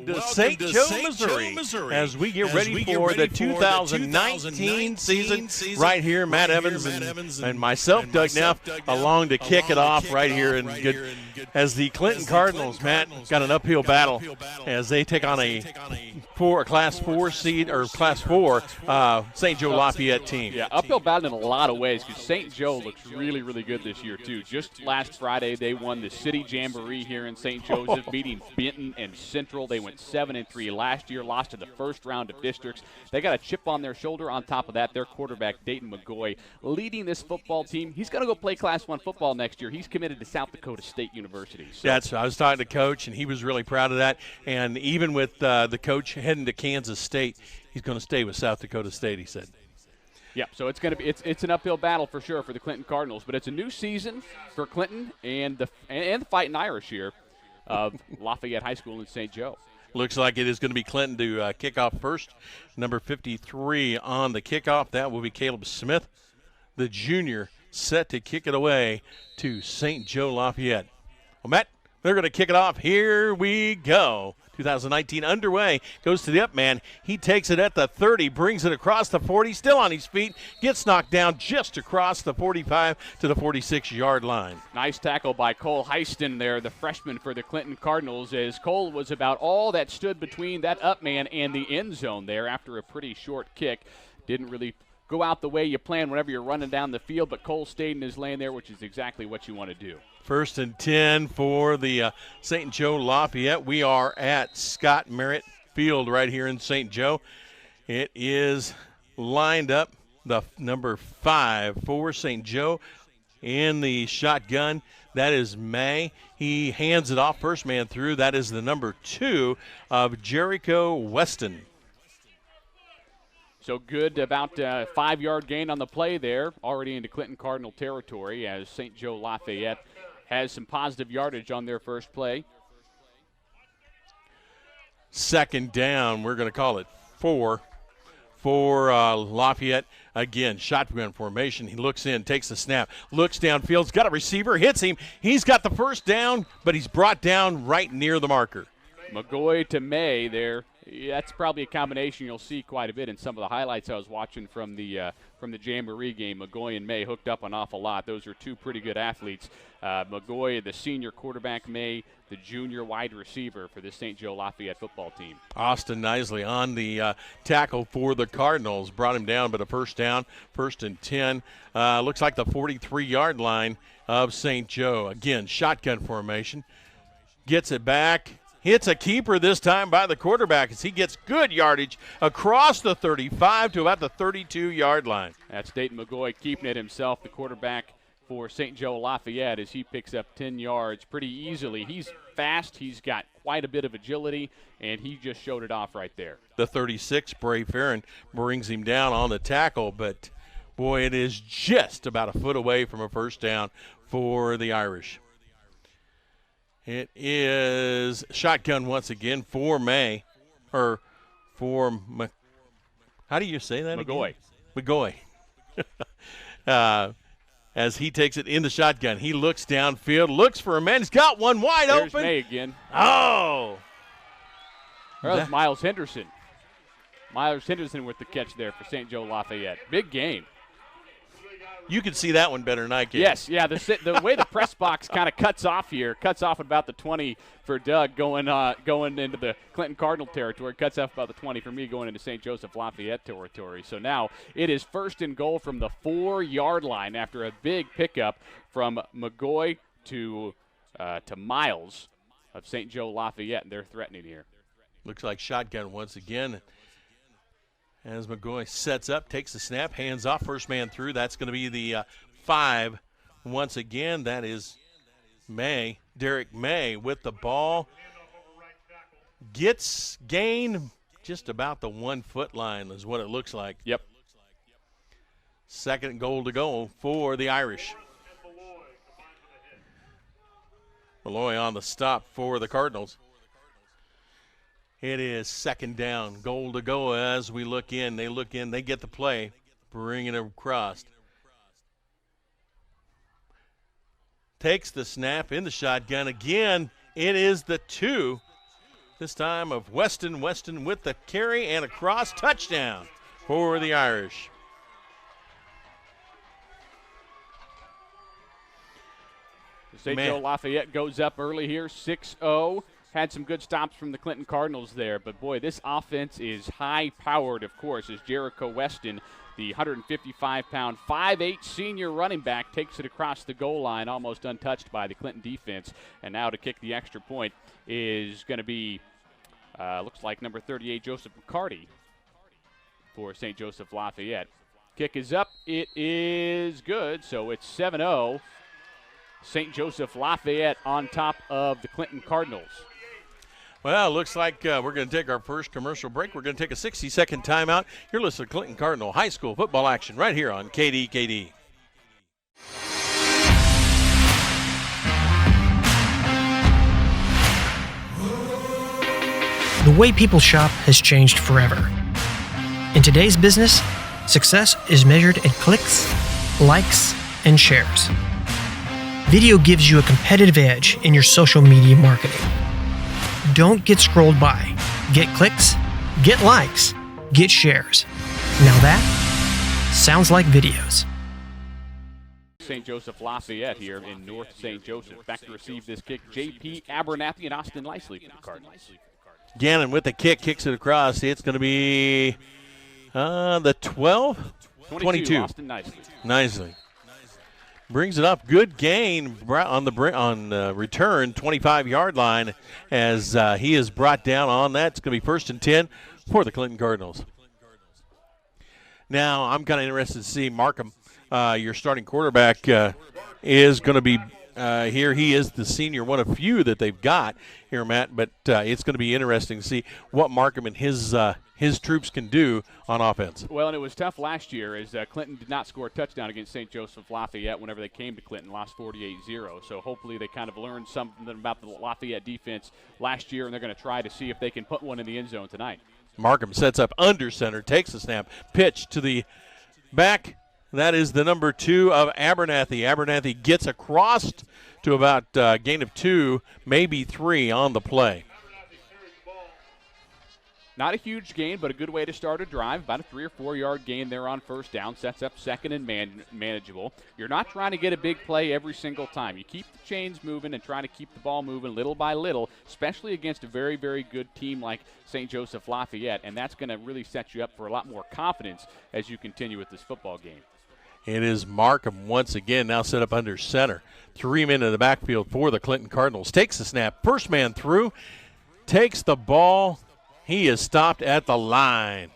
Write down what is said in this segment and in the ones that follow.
to St. Joe, Missouri, as we get ready for the 2019 season right here. Matt Evans and myself, Doug Neff, along to kick it off right here in good. As the Clinton Cardinals, Matt, got an uphill battle as they take on a Class 4 seed or Class 4 St. Joe Lafayette team. Yeah, uphill battle in a lot of ways because St. Joe looks really, really good this year too. Just last Friday, they won the City Jamboree here in St. Joseph, beating Benton and Central. They went 7-3 last year, lost to the first round of districts. They got a chip on their shoulder. On top of that, their quarterback, Dayton McGoy, leading this football team. He's going to go play Class 1 football next year. He's committed to South Dakota State University. So. I was talking to Coach, and he was really proud of that. And even with the coach heading to Kansas State, he's going to stay with South Dakota State, he said. Yeah, so it's going to be it's an uphill battle for sure for the Clinton Cardinals, but it's a new season for Clinton and the Fighting Irish here of Lafayette High School in St. Joe. Looks like it is going to be Clinton to kick off first. Number 53 on the kickoff. That will be Caleb Smith, the junior, set to kick it away to St. Joe Lafayette. Well, Matt, they're going to kick it off. Here we go. 2019 underway. Goes to the up man. He takes it at the 30, brings it across the 40, still on his feet, gets knocked down just across the 45 to the 46-yard line. Nice tackle by Cole Heiston there, the freshman for the Clinton Cardinals, as Cole was about all that stood between that up man and the end zone there after a pretty short kick. Didn't really go out the way you plan whenever you're running down the field, but Cole stayed in his lane there, which is exactly what you want to do. 1st and 10 for the St. Joe Lafayette. We are at Scott Merritt Field right here in St. Joe. It is lined up, the number 5 for St. Joe in the shotgun. That is May. He hands it off, first man through. That is the number 2 of Jericho Weston. So good, about a 5-yard gain on the play there, already into Clinton Cardinal territory as St. Joe Lafayette has some positive yardage on their first play. 2nd down, we're going to call it 4 for Lafayette. Again, shotgun formation. He looks in, takes the snap, looks downfield, he's got a receiver, hits him. He's got the first down, but he's brought down right near the marker. McGoy to May there. That's probably a combination you'll see quite a bit in some of the highlights I was watching from the Jamboree game. McGoy and May hooked up an awful lot. Those are two pretty good athletes. McGoy, the senior quarterback, May, the junior wide receiver for the St. Joe Lafayette football team. Austin Nisley on the tackle for the Cardinals. Brought him down, but a first down, 1st and 10. Looks like the 43-yard line of St. Joe. Again, shotgun formation. Gets it back. Hits a keeper this time by the quarterback as he gets good yardage across the 35 to about the 32-yard line. That's Dayton McGoy keeping it himself, the quarterback for St. Joe Lafayette, as he picks up 10 yards pretty easily. He's fast. He's got quite a bit of agility, and he just showed it off right there. The 36, Bray Farron, brings him down on the tackle, but, boy, it is just about a foot away from a first down for the Irish. It is shotgun once again for May, or for how do you say that McGoy. Again? McGoy. As he takes it in the shotgun, he looks downfield, looks for a man. He's got one wide There's open. May again. Oh! That was Miles Henderson. Miles Henderson with the catch there for St. Joe Lafayette. Big game. You can see that one better than I can. Yes, yeah. The way the press box kind of cuts off at about the 20 for Doug going into the Clinton Cardinal territory. Cuts off about the 20 for me going into St. Joseph Lafayette territory. So now it is 1st and goal from the 4-yard line after a big pickup from McGoy to Miles of St. Joe Lafayette, and they're threatening here. Looks like shotgun once again. As McGoy sets up, takes the snap, hands off, first man through. That's going to be the 5 once again. That is May, Derek May with the ball. Gets gain just about the 1-foot line is what it looks like. Yep. 2nd goal to go for the Irish. Malloy on the stop for the Cardinals. It is 2nd down, goal to go as we look in. They look in, they get the play, bring it across. Takes the snap in the shotgun. Again, it is the 2 This time of Weston. Weston with the carry and a cross touchdown for the Irish. St. Joe Lafayette goes up early here, 6-0. Had some good stops from the Clinton Cardinals there, but boy, this offense is high-powered, of course, as Jericho Weston, the 155-pound, 5'8" senior running back, takes it across the goal line, almost untouched by the Clinton defense. And now to kick the extra point is going to be, looks like number 38, Joseph McCarty for St. Joseph Lafayette. Kick is up. It is good, so it's 7-0. St. Joseph Lafayette on top of the Clinton Cardinals. Well, it looks like we're going to take our first commercial break. We're going to take a 60-second timeout. You're listening to Clinton Cardinal High School football action right here on KDKD. The way people shop has changed forever. In today's business, success is measured in clicks, likes, and shares. Video gives you a competitive edge in your social media marketing. Don't get scrolled by. Get clicks, get likes, get shares. Now that sounds like videos. St. Joseph Lafayette here in North St. Joseph. Back to receive this kick, J.P. Abernathy and Austin Nicely for the Cardinals. Gannon with the kick, kicks it across. It's going to be the 12? 22. Austin Nicely. Brings it up. Good gain on the return, 25-yard line, as he is brought down on that. It's going to be 1st and 10 for the Clinton Cardinals. Now, I'm kind of interested to see Markham, your starting quarterback, is going to be here. He is the senior, one of few that they've got here, Matt, but it's going to be interesting to see what Markham and his troops can do on offense. Well, and it was tough last year as Clinton did not score a touchdown against St. Joseph Lafayette whenever they came to Clinton, lost 48-0. So hopefully they kind of learned something about the Lafayette defense last year, and they're going to try to see if they can put one in the end zone tonight. Markham sets up under center, takes the snap, pitch to the back. That is the number 2 of Abernathy. Abernathy gets across to about gain of 2, maybe 3 on the play. Not a huge gain, but a good way to start a drive. About a 3 or 4 yard gain there on first down. Sets up second and manageable. You're not trying to get a big play every single time. You keep the chains moving and try to keep the ball moving little by little, especially against a very, very good team like St. Joseph Lafayette, and that's going to really set you up for a lot more confidence as you continue with this football game. It is Markham once again, now set up under center. 3 men in the backfield for the Clinton Cardinals. Takes the snap, first man through, takes the ball. He is stopped at the line.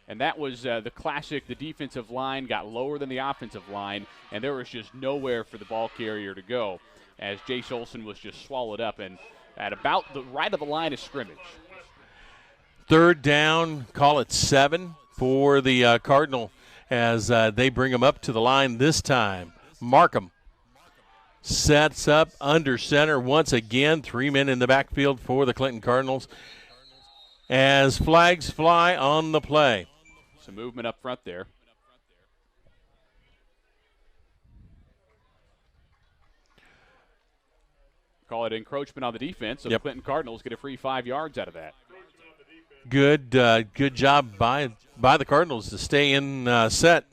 And that was the classic. The defensive line got lower than the offensive line, and there was just nowhere for the ball carrier to go as Jace Olson was just swallowed up and at about the right of the line of scrimmage. 3rd down, call it 7 for the Cardinal as they bring him up to the line this time. Markham sets up under center once again. 3 men in the backfield for the Clinton Cardinals as flags fly on the play. Some movement up front there. Call it encroachment on the defense, so the Clinton Cardinals get a free 5 yards out of that. Good job by the Cardinals to stay in set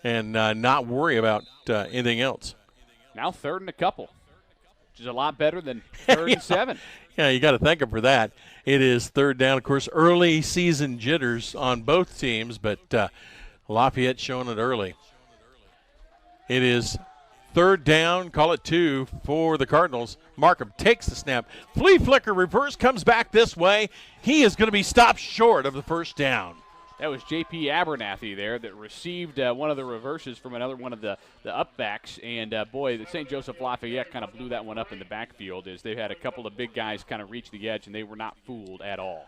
and not worry about anything else. Now 3rd and a couple, which is a lot better than 3rd and 7. Yeah, you got to thank them for that. It is 3rd down. Of course, early season jitters on both teams, but Lafayette showing it early. It is 3rd down, call it 2 for the Cardinals. Markham takes the snap. Flea flicker reverse, comes back this way. He is going to be stopped short of the 1st down. That was J.P. Abernathy there that received one of the reverses from another one of the upbacks. And, boy, the St. Joseph Lafayette kind of blew that one up in the backfield as they had a couple of big guys kind of reach the edge, and they were not fooled at all.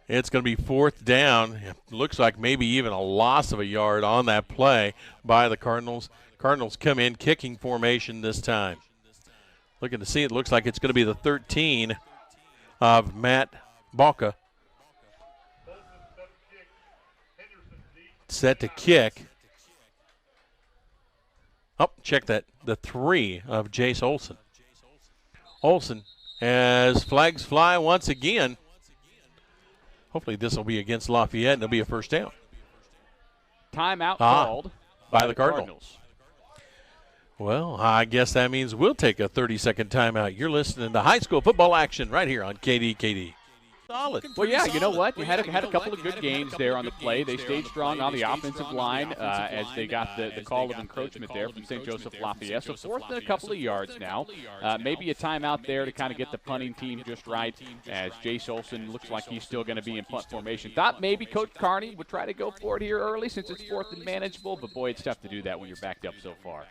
It's going to be 4th down. It looks like maybe even a loss of a yard on that play by the Cardinals. Cardinals come in kicking formation this time. Looking to see, it looks like it's going to be the 13 of Matt Balka. Set to kick. Oh, check that. The 3 of Jace Olson. Olson, as flags fly once again, Hopefully this will be against Lafayette, and it'll be a first down. Timeout called by the Cardinals. Well, I guess that means we'll take a 30-second timeout. You're listening to high school football action right here on KDKD. Solid. Well, yeah, you know what? You had a couple of good gains there on the play. They stayed strong on the offensive line as they got the call of encroachment there from St. Joseph Lafayette. So fourth and a couple of yards now. Maybe a timeout there to kind of get the punting team just right, as Jace Olson looks like he's still going to be in punt formation. Thought maybe Coach Carney would try to go for it here early since it's fourth and manageable, but boy, it's tough to do that when you're backed up so far.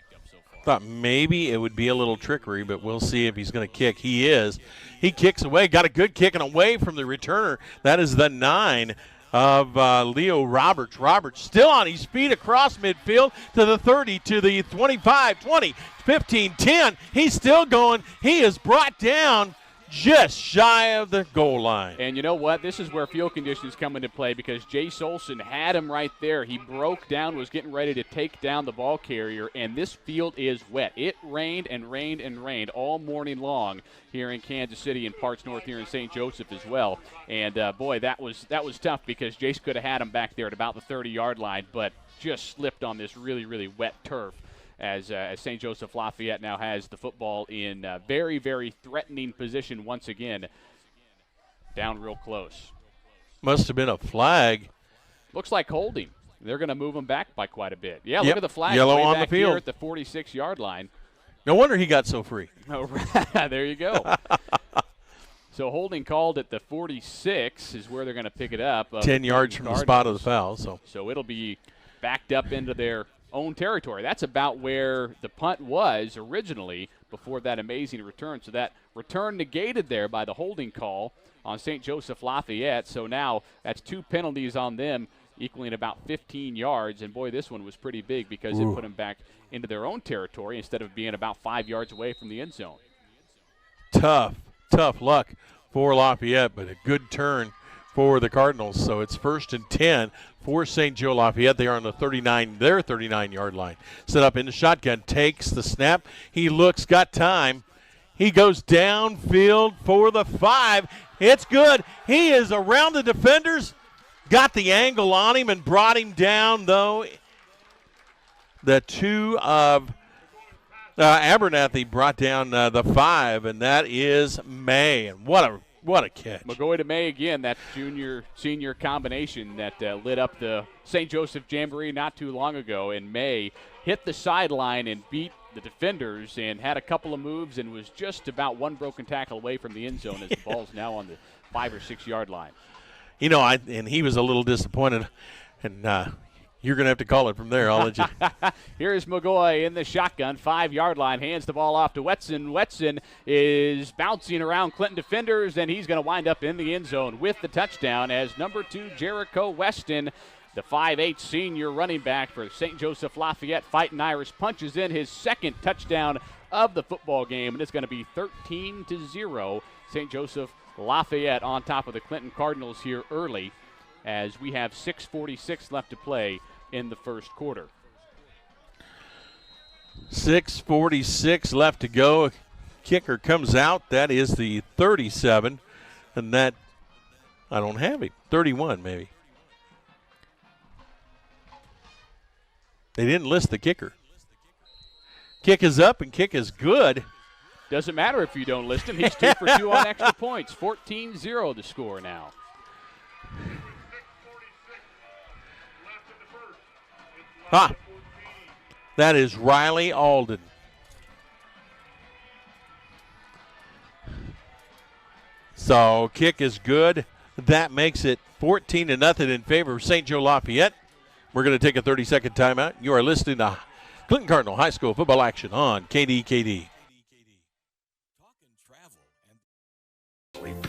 Thought maybe it would be a little trickery, but we'll see if he's going to kick. He is. He kicks away. Got a good kick and away from the returner. That is the 9 of Leo Roberts. Roberts still on his feet across midfield to the 30, to the 25, 20, 15, 10. He's still going. He is brought down just shy of the goal line. And you know what? This is where field conditions come into play, because Jace Olson had him right there. He broke down, was getting ready to take down the ball carrier, and this field is wet. It rained and rained and rained all morning long here in Kansas City and parts north here in St. Joseph as well. And, boy, that was tough, because Jace could have had him back there at about the 30-yard line, but just slipped on this really, really wet turf. As St. Joseph Lafayette now has the football in very, very threatening position once again, down real close. Must have been a flag. Looks like holding. They're going to move them back by quite a bit. Yeah, yep. Look at the flag. Yellow way on back the field here at the 46-yard line. No wonder he got so free. Oh, there you go. So holding called at the 46 is where they're going to pick it up. 10 yards from the spot of the foul. So it'll be backed up into their own territory. That's about where the punt was originally before that amazing return. So that return negated there by the holding call on St. Joseph Lafayette. So now that's 2 penalties on them, equaling about 15 yards. And, boy, this one was pretty big because it put them back into their own territory instead of being about 5 yards away from the end zone. Tough luck for Lafayette, but a good turn for the Cardinals. So it's 1st and 10 for St. Joe Lafayette. They are on their 39-yard line. Set up in the shotgun, takes the snap. He looks, got time. He goes downfield for the 5. It's good. He is around the defenders, got the angle on him and brought him down, though. The 2 of Abernathy brought down the 5, and that is May. And what a catch. McGoy to May again, that junior-senior combination that lit up the St. Joseph Jamboree not too long ago. And May hit the sideline and beat the defenders and had a couple of moves and was just about one broken tackle away from the end zone as the ball's now on the 5 or 6 yard line. You know, and he was a little disappointed, and you're going to have to call it from there. I'll let you. Here's McGoy in the shotgun, 5 yard line, hands the ball off to Wetson. Wetson is bouncing around Clinton defenders, and he's going to wind up in the end zone with the touchdown as number 2, Jericho Weston, the 5'8" senior running back for St. Joseph Lafayette Fighting Irish, punches in his second touchdown of the football game, and it's going to be 13-0. St. Joseph Lafayette on top of the Clinton Cardinals here early as we have 6:46 left to play in the first quarter. 6:46 left to go. Kicker comes out. That is the 37, and that I don't have it. 31 maybe. They didn't list the kicker. Kick is up and kick is good. Doesn't matter if you don't list him. He's 2 for 2 on extra points. 14-0 the score now. That is Riley Alden. So kick is good. That makes it 14-0 in favor of St. Joe Lafayette. We're going to take a 30-second timeout. You are listening to Clinton Cardinal High School football action on KDKD.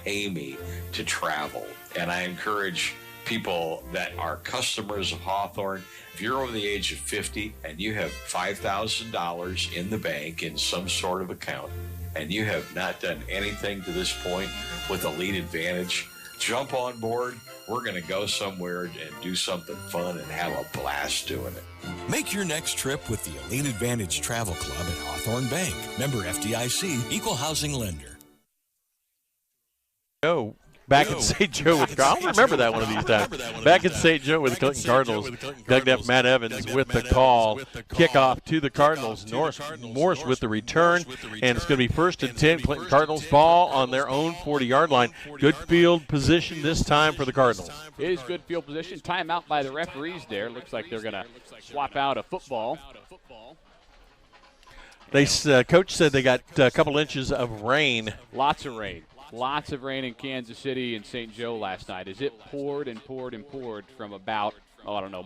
Pay me to travel, and I encourage people that are customers of Hawthorne. If you're over the age of 50 and you have $5,000 in the bank in some sort of account, and you have not done anything to this point with Elite Advantage, jump on board. We're going to go somewhere and do something fun and have a blast doing it. Make your next trip with the Elite Advantage Travel Club at Hawthorne Bank. Member FDIC, Equal Housing Lender. Back in St. Joe with I'll remember that one of these times. Back in St. Joe with the Clinton Cardinals. Doug Neff, Matt Evans with the call. Kickoff to the Cardinals. Morris with the return. And it's going to be 1st and 10. Clinton Cardinals ball on their own 40-yard line. Good field position this time for the Cardinals. It is good field position. Timeout by the referees there. Looks like they're going to swap out a football. Coach said they got a couple inches of rain. Lots of rain. Lots of rain in Kansas City and St. Joe last night as it poured and poured and poured from about,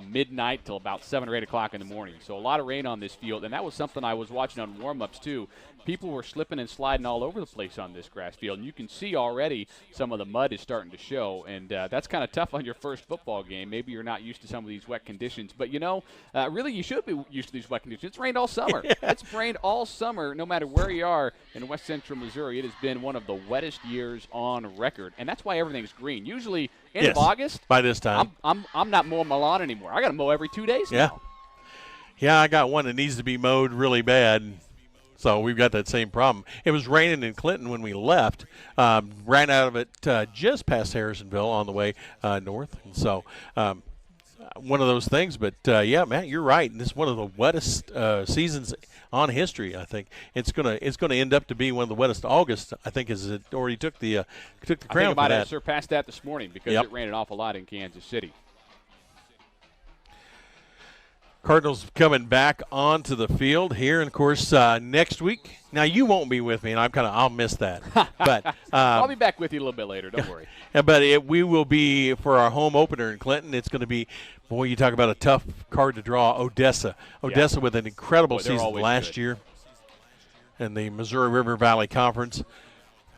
midnight till about 7 or 8 o'clock in the morning. So a lot of rain on this field, and that was something I was watching on warm-ups too. People were slipping and sliding all over the place on this grass field, and you can see already some of the mud is starting to show, and that's kind of tough on your first football game. Maybe you're not used to some of these wet conditions, but really you should be used to these wet conditions. It's rained all summer. It's rained all summer, no matter where you are in west central Missouri. It has been one of the wettest years on record, and that's why everything's green. Usually end of August, by this time, I'm not mowing my lawn anymore. I got to mow every 2 days now. Yeah, I got one that needs to be mowed really bad. So we've got that same problem. It was raining in Clinton when we left. Ran out of it just past Harrisonville on the way north. And so one of those things. But, Matt, you're right. And this is one of the wettest seasons on history, I think. It's gonna end up to be one of the wettest August, I think, as it already took the crown I think it might have surpassed that this morning because it rained an awful lot in Kansas City. Cardinals coming back onto the field here, and of course next week. Now you won't be with me, and I'll miss that. But I'll be back with you a little bit later. Don't worry. But we will be for our home opener in Clinton. It's going to be, boy, you talk about a tough card to draw. Odessa with an incredible season last year in the Missouri River Valley Conference.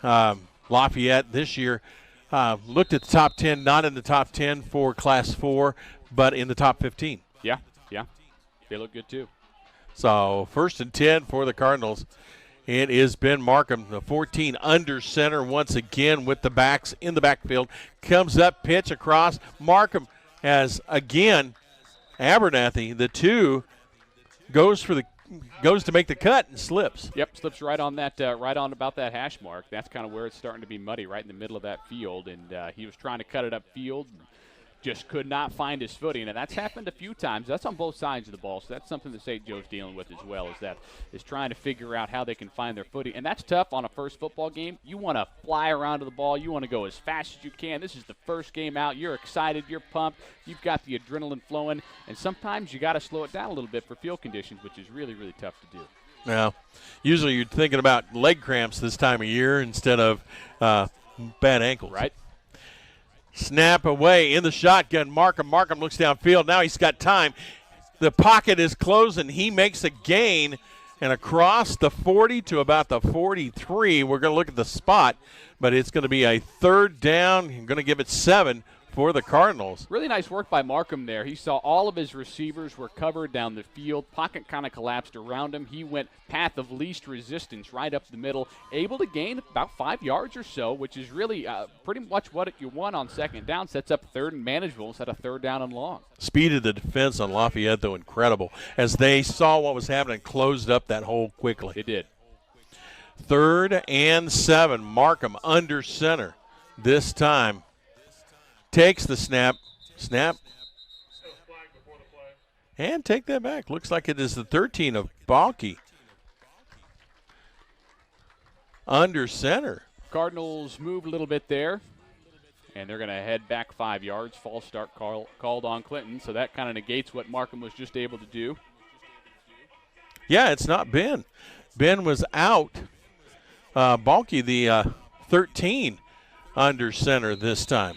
Lafayette this year looked at the top 10, not in the top 10 for Class 4, but in the top 15. Yeah. They look good, too. So 1st and 10 for the Cardinals. It is Ben Markham, the 14 under center once again with the backs in the backfield. Comes up, pitch across. Markham has, again, Abernathy, the 2, goes to make the cut and slips. Yep, slips right on that, right on about that hash mark. That's kind of where it's starting to be muddy, right in the middle of that field. And he was trying to cut it upfield. Just could not find his footing, and that's happened a few times. That's on both sides of the ball, so that's something that St. Joe's dealing with as well, is trying to figure out how they can find their footing, and that's tough on a first football game. You want to fly around to the ball. You want to go as fast as you can. This is the first game out. You're excited. You're pumped. You've got the adrenaline flowing, and sometimes you got to slow it down a little bit for field conditions, which is really, really tough to do. Now, usually you're thinking about leg cramps this time of year instead of bad ankles. Right. Snap away in the shotgun. Markham looks downfield. Now he's got time. The pocket is closing. He makes a gain, and across the 40 to about the 43. We're going to look at the spot, but it's going to be a 3rd down. I'm going to give it 7 for the Cardinals. Really nice work by Markham there. He saw all of his receivers were covered down the field. Pocket kind of collapsed around him. He went path of least resistance right up the middle, able to gain about 5 yards or so, which is really pretty much what you want on 2nd down. Sets up 3rd and manageable instead of 3rd down and long. Speed of the defense on Lafayette, though, incredible. As they saw what was happening, closed up that hole quickly. It did. 3rd and 7. Markham under center this time. Takes the snap, and take that back. Looks like it is the 13 of Balky. Under center. Cardinals moved a little bit there, and they're going to head back 5 yards. False start called on Clinton, so that kind of negates what Markham was just able to do. Yeah, it's not Ben. Ben was out. Balky, the 13, under center this time.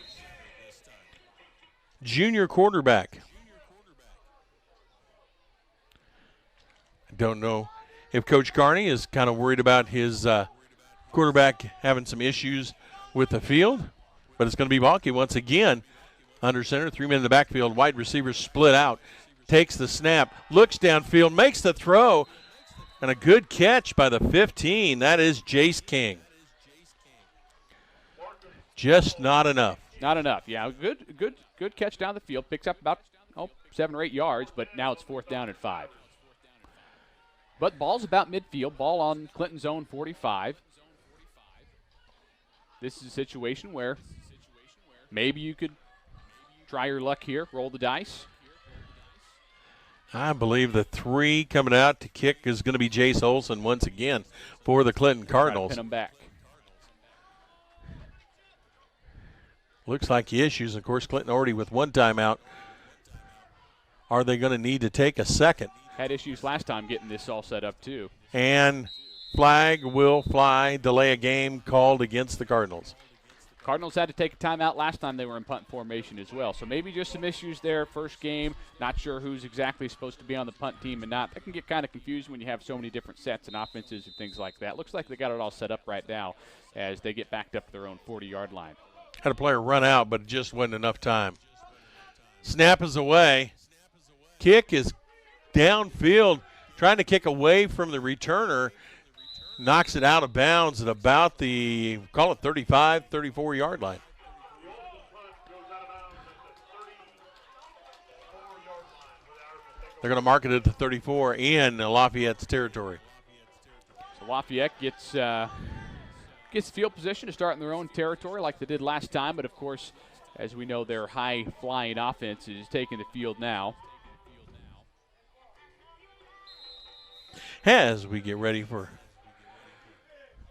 Junior quarterback. I don't know if Coach Carney is kind of worried about his quarterback having some issues with the field, but it's going to be Balky once again. Under center, 3 men in the backfield, wide receivers split out. Takes the snap, looks downfield, makes the throw, and a good catch by the 15. That is Jace King. Just not enough. Not enough. Yeah, good catch down the field. Picks up about 7 or 8 yards, but now it's 4th down and 5. But ball's about midfield. Ball on Clinton's own 45. This is a situation where Maybe you could try your luck here, roll the dice. I believe the 3 coming out to kick is going to be Jace Olson once again for the Clinton Cardinals. Pin him back. Looks like he issues. Of course, Clinton already with 1 timeout. Are they going to need to take a second? Had issues last time getting this all set up, too. And flag will fly, delay a game called against the Cardinals. Cardinals had to take a timeout last time they were in punt formation as well. So maybe just some issues there. First game, not sure who's exactly supposed to be on the punt team and not. That can get kind of confusing when you have so many different sets and offenses and things like that. Looks like they got it all set up right now as they get backed up to their own 40-yard line. Had a player run out, but it just wasn't enough time. Snap is away. Kick is downfield, trying to kick away from the returner. Knocks it out of bounds at about the, call it 35, 34-yard line. They're going to mark it at the 34 in Lafayette's territory. So Lafayette gets field position to start in their own territory like they did last time, but of course, as we know, their high-flying offense is taking the field now. As we get ready for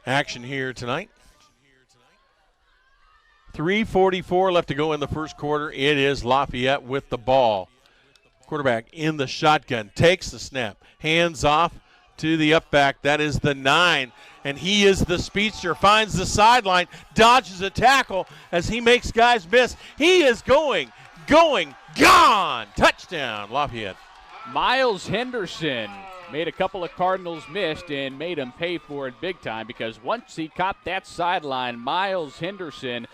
action here tonight. 3:44 left to go in the first quarter. It is Lafayette with the ball. Quarterback in the shotgun, takes the snap, hands off to the up back. That is the 9, and he is the speedster. Finds the sideline, dodges a tackle as he makes guys miss. He is going, gone. Touchdown, Lafayette. Miles Henderson made a couple of Cardinals missed and made them pay for it big time because once he caught that sideline, Miles Henderson,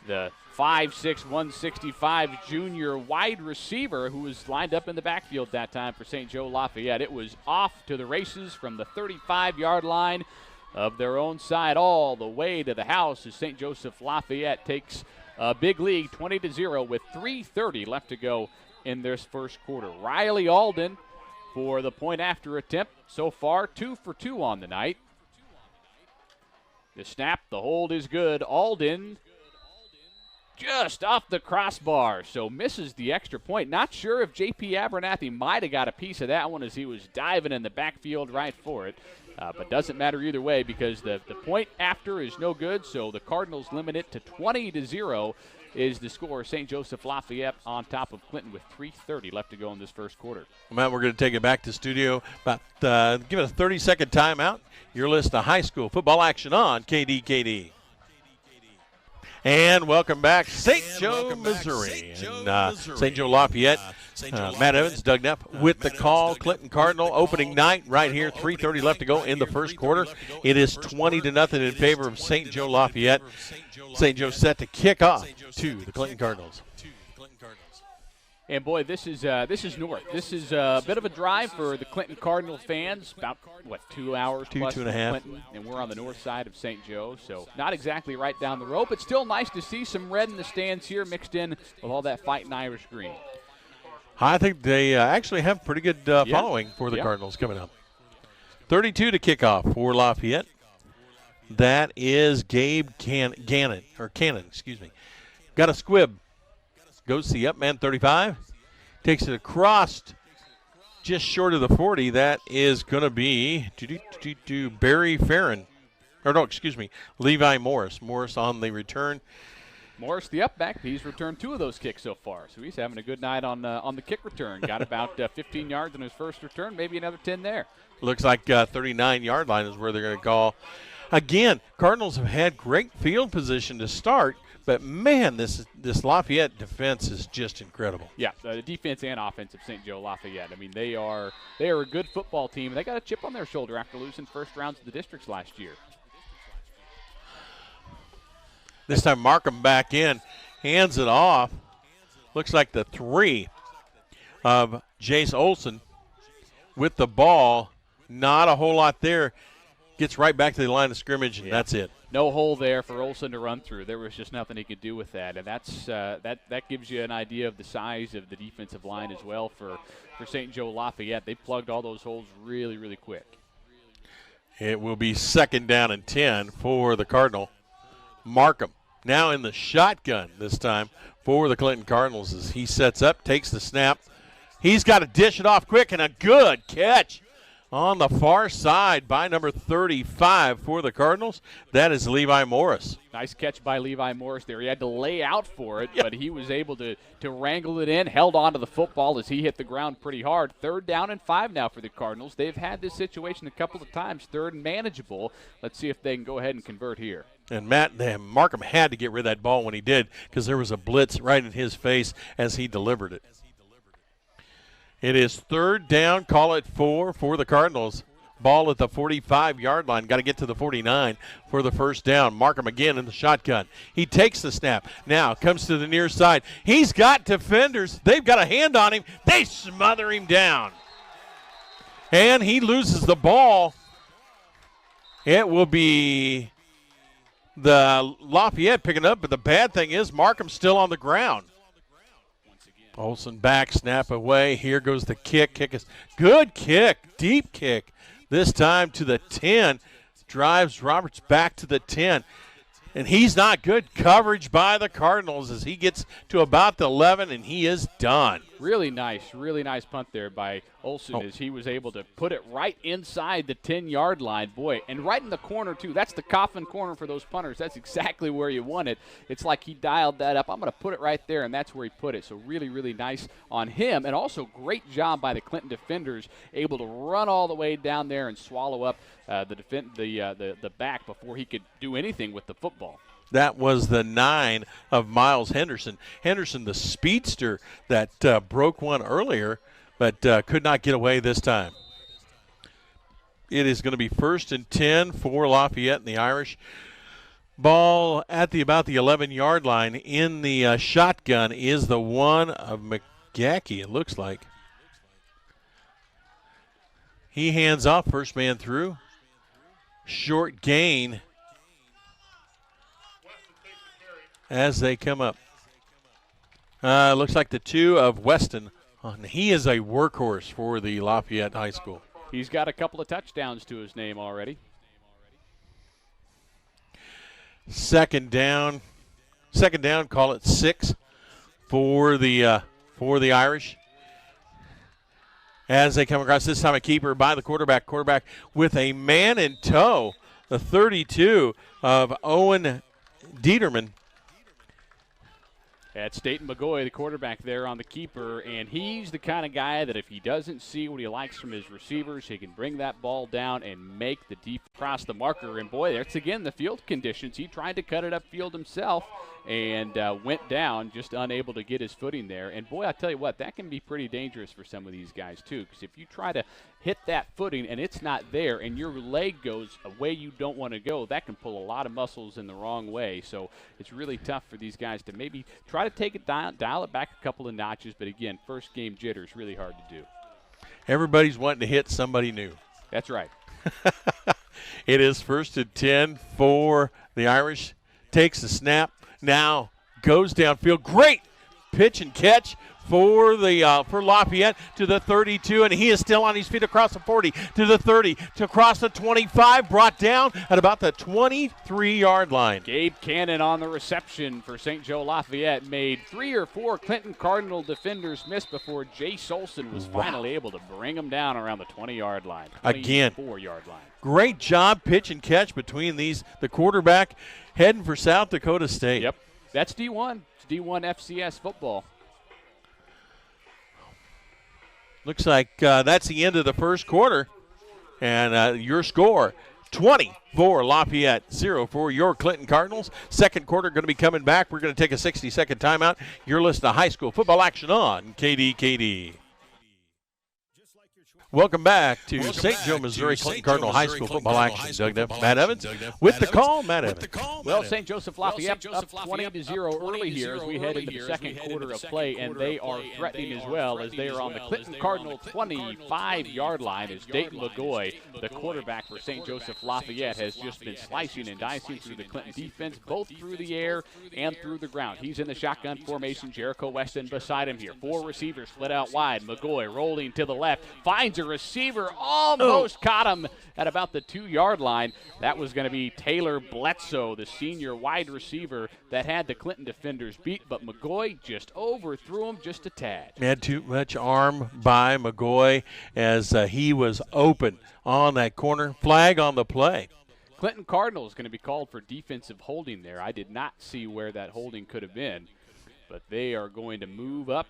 the 5'6", 165 junior wide receiver who was lined up in the backfield that time for St. Joe Lafayette, it was off to the races from the 35-yard line of their own side all the way to the house as St. Joseph Lafayette takes a big lead 20-0 with 3:30 left to go in this first quarter. Riley Alden for the point after attempt so far, 2 for 2 on the night. The snap, the hold is good. Alden just off the crossbar, so misses the extra point. Not sure if J.P. Abernathy might have got a piece of that one as he was diving in the backfield right for it. But doesn't matter either way because the point after is no good, so the Cardinals limit it to 20-0 is the score. St. Joseph Lafayette on top of Clinton with 3:30 left to go in this first quarter. Well, Matt, we're going to take it back to studio. Give it a 30-second timeout. Your list of high school football action on KDKD. And welcome back, St. Joe, Missouri. St. Joe Lafayette, Matt Evans, Doug Neff with the call. Clinton Cardinal opening night right here, 3:30 left to go in the first quarter. It is 20-0 in favor of St. Joe Lafayette. St. Joe set to kick off to the Clinton Cardinals. And boy, this is north. This is a bit of a drive for the Clinton Cardinal fans. About 2 hours plus 2.5. Clinton, and we're on the north side of St. Joe, so not exactly right down the road, but still nice to see some red in the stands here, mixed in with all that fighting Irish green. I think they actually have pretty good following for the Cardinals coming up. 32 to kick off for Lafayette. That is Gabe Cannon. Got a squib. Goes to the up man, 35. Takes it across just short of the 40. That is going to be Barry Farron. Levi Morris. Morris on the return. Morris, the up back, he's returned 2 of those kicks so far. So he's having a good night on the kick return. Got about 15 yards on his first return, maybe another 10 there. Looks like 39-yard line is where they're going to call. Again, Cardinals have had great field position to start, but, man, this Lafayette defense is just incredible. Yeah, the defense and offense of St. Joe Lafayette. I mean, they are a good football team. They got a chip on their shoulder after losing first rounds of the districts last year. This time Markham back in, hands it off. Looks like the 3 of Jace Olson with the ball. Not a whole lot there. Gets right back to the line of scrimmage, and that's it. No hole there for Olson to run through. There was just nothing he could do with that, and that's that gives you an idea of the size of the defensive line as well for St. Joe Lafayette. They plugged all those holes really, really quick. It will be 2nd down and 10 for the Cardinal. Markham Now in the shotgun this time for the Clinton Cardinals as he sets up, takes the snap. He's got to dish it off quick, and a good catch on the far side by number 35 for the Cardinals. That is Levi Morris. Nice catch by Levi Morris there. He had to lay out for it, but he was able to wrangle it in, held on to the football as he hit the ground pretty hard. 3rd down and 5 now for the Cardinals. They've had this situation a couple of times, 3rd and manageable. Let's see if they can go ahead and convert here. And Markham had to get rid of that ball when he did because there was a blitz right in his face as he delivered it. It is 3rd down, call it 4 for the Cardinals. Ball at the 45-yard line. Got to get to the 49 for the first down. Markham again in the shotgun. He takes the snap. Now comes to the near side. He's got defenders. They've got a hand on him. They smother him down. And he loses the ball. It will be the Lafayette picking up, but the bad thing is Markham's still on the ground. Olsen back, snap away. Here goes the kick. Kick is good kick, deep kick. This time to the 10. Drives Roberts back to the 10. And he's not good. Coverage by the Cardinals as he gets to about the 11, and he is done. Really nice punt there by Olsen as he was able to put it right inside the 10-yard line. Boy, and right in the corner, too. That's the coffin corner for those punters. That's exactly where you want it. It's like he dialed that up. I'm going to put it right there, and that's where he put it. So really, really nice on him. And also great job by the Clinton defenders, able to run all the way down there and swallow up the back before he could do anything with the football. That was the 9 of Miles Henderson. Henderson, the speedster that broke one earlier, but could not get away this time. It is going to be 1st and 10 for Lafayette and the Irish. Ball at about the 11-yard line. In the shotgun is the one of McGackey, it looks like. He hands off, first man through. Short gain as they come up. Looks like the 2 of Weston. He is a workhorse for the Lafayette High School. He's got a couple of touchdowns to his name already. 2nd down. 2nd down, call it 6 for the Irish. As they come across, this time a keeper by the quarterback. Quarterback with a man in tow. The 32 of Owen Dieterman. At Staten McGoy, the quarterback there on the keeper, and he's the kind of guy that if he doesn't see what he likes from his receivers, he can bring that ball down and make the deep cross the marker. And boy, that's again the field conditions. He tried to cut it upfield himself and went down, just unable to get his footing there. And boy, I tell you what, that can be pretty dangerous for some of these guys too, because if you try to hit that footing and it's not there and your leg goes a way you don't want to go, that can pull a lot of muscles in the wrong way. So it's really tough for these guys to maybe try to take it down, dial it back a couple of notches. But again, first game jitters, really hard to do. Everybody's wanting to hit somebody new. That's right. It is 1st and 10 for the Irish. Takes the snap. Now goes downfield. Great pitch and catch for Lafayette to the 32, and he is still on his feet across the 40 to the 30 to cross the 25, brought down at about the 23-yard line. Gabe Cannon on the reception for St. Joe Lafayette made 3 or 4 Clinton Cardinal defenders miss before Jace Olson was finally able to bring them down around the 20-yard line. Again, 24-yard line. Great job pitch and catch between the quarterback heading for South Dakota State. Yep, that's D1. It's D1 FCS football. Looks like that's the end of the first quarter. And your score, 20 for Lafayette, 0 for your Clinton Cardinals. Second quarter going to be coming back. We're going to take a 60-second timeout. You're listening to high school football action on KDKD. Welcome back to St. Joe, Missouri, Clinton Cardinal High School football action. Doug Neff, Matt Evans with the call. Matt Evans. Well, St. Joseph Lafayette up 20-0 early here as we head into the second quarter of play, and they are threatening as well as they are on the Clinton Cardinal 25-yard line as Dayton LaGoy, the quarterback for St. Joseph Lafayette, has just been slicing and dicing through the Clinton defense, both through the air and through the ground. He's in the shotgun formation. Jericho Weston beside him here. 4 receivers split out wide. McGoy rolling to the left, finds a receiver, almost caught him at about the 2-yard line. That was going to be Taylor Bledsoe, the senior wide receiver that had the Clinton defenders beat, but McGoy just overthrew him just a tad. Had too much arm by McGoy as he was open on that corner. Flag on the play. Clinton Cardinal is going to be called for defensive holding there. I did not see where that holding could have been, but they are going to move up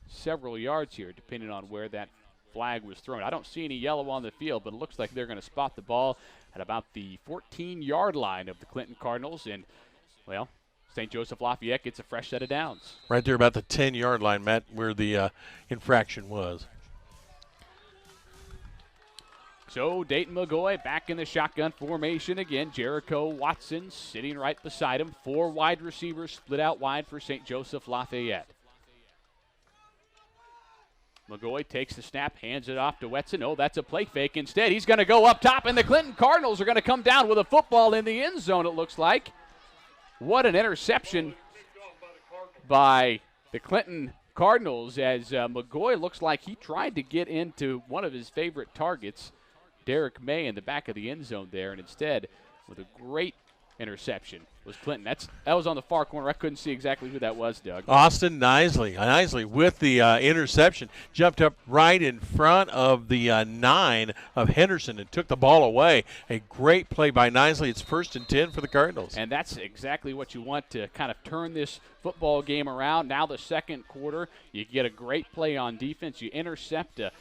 several yards here depending on where that flag was thrown. I don't see any yellow on the field, but it looks like they're going to spot the ball at about the 14-yard line of the Clinton Cardinals, and, well, St. Joseph Lafayette gets a fresh set of downs. Right there about the 10-yard line, Matt, where the infraction was. So Dayton McGoy back in the shotgun formation again. Jericho Watson sitting right beside him. 4 wide receivers split out wide for St. Joseph Lafayette. McGoy takes the snap, hands it off to Wetson. Oh, that's a play fake. Instead, he's going to go up top, and the Clinton Cardinals are going to come down with a football in the end zone, it looks like. What an interception by the Clinton Cardinals as McGoy looks like he tried to get into one of his favorite targets, Derek May, in the back of the end zone there, and instead, with a great interception, was Clinton. That was on the far corner. I couldn't see exactly who that was, Doug. Austin Nisley with the interception, jumped up right in front of the 9 of Henderson and took the ball away. A great play by Nisley. It's 1st and 10 for the Cardinals. And that's exactly what you want to kind of turn this football game around. Now the second quarter, you get a great play on defense. You intercept a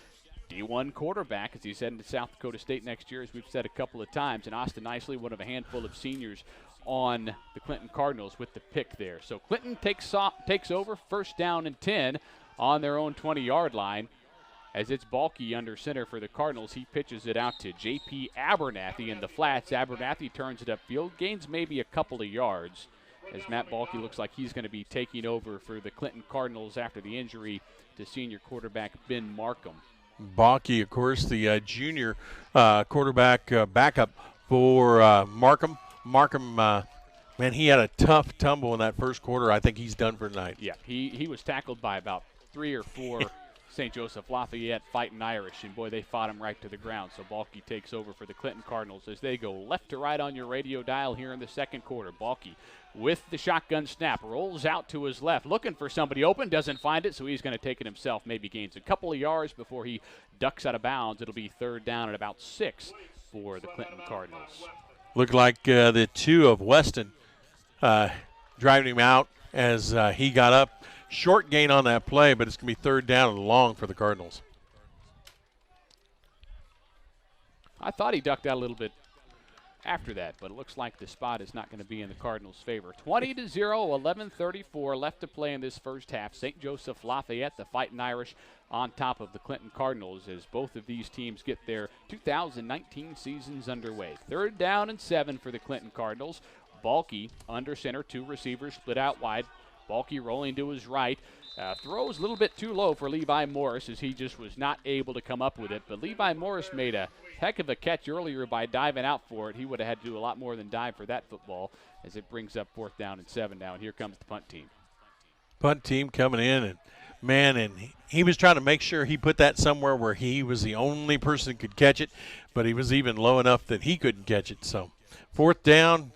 D1 quarterback as he's heading to South Dakota State next year, as we've said a couple of times. And Austin Nisley, one of a handful of seniors on the Clinton Cardinals with the pick there. So Clinton takes over, 1st down and 10 on their own 20-yard line. As it's Balky under center for the Cardinals, he pitches it out to J.P. Abernathy in the flats. Abernathy turns it upfield, gains maybe a couple of yards, as Matt Balky looks like he's going to be taking over for the Clinton Cardinals after the injury to senior quarterback Ben Markham. Balky, of course, the junior quarterback backup for Markham. Markham, man, he had a tough tumble in that first quarter. I think he's done for tonight. Yeah, he was tackled by about 3 or 4 St. Joseph Lafayette fighting Irish, and boy, they fought him right to the ground. So Balky takes over for the Clinton Cardinals as they go left to right on your radio dial here in the second quarter. Balky with the shotgun snap, rolls out to his left, looking for somebody open, doesn't find it, so he's going to take it himself, maybe gains a couple of yards before he ducks out of bounds. It'll be 3rd down at about 6 for the Clinton Cardinals. Looked like the 2 of Weston driving him out as he got up. Short gain on that play, but it's going to be 3rd down and long for the Cardinals. I thought he ducked out a little bit after that, but it looks like the spot is not going to be in the Cardinals' favor. 20-0, 11:34 left to play in this first half. St. Joseph Lafayette, the Fighting Irish, on top of the Clinton Cardinals as both of these teams get their 2019 seasons underway. 3rd down and 7 for the Clinton Cardinals. Balky under center, 2 receivers split out wide. Balky rolling to his right. Throws a little bit too low for Levi Morris as he just was not able to come up with it. But Levi Morris made a heck of a catch earlier by diving out for it. He would have had to do a lot more than dive for that football as it brings up 4th down and 7 now. And here comes the punt team. Punt team coming in, and man, and he was trying to make sure he put that somewhere where he was the only person who could catch it, but he was even low enough that he couldn't catch it. So 4th down,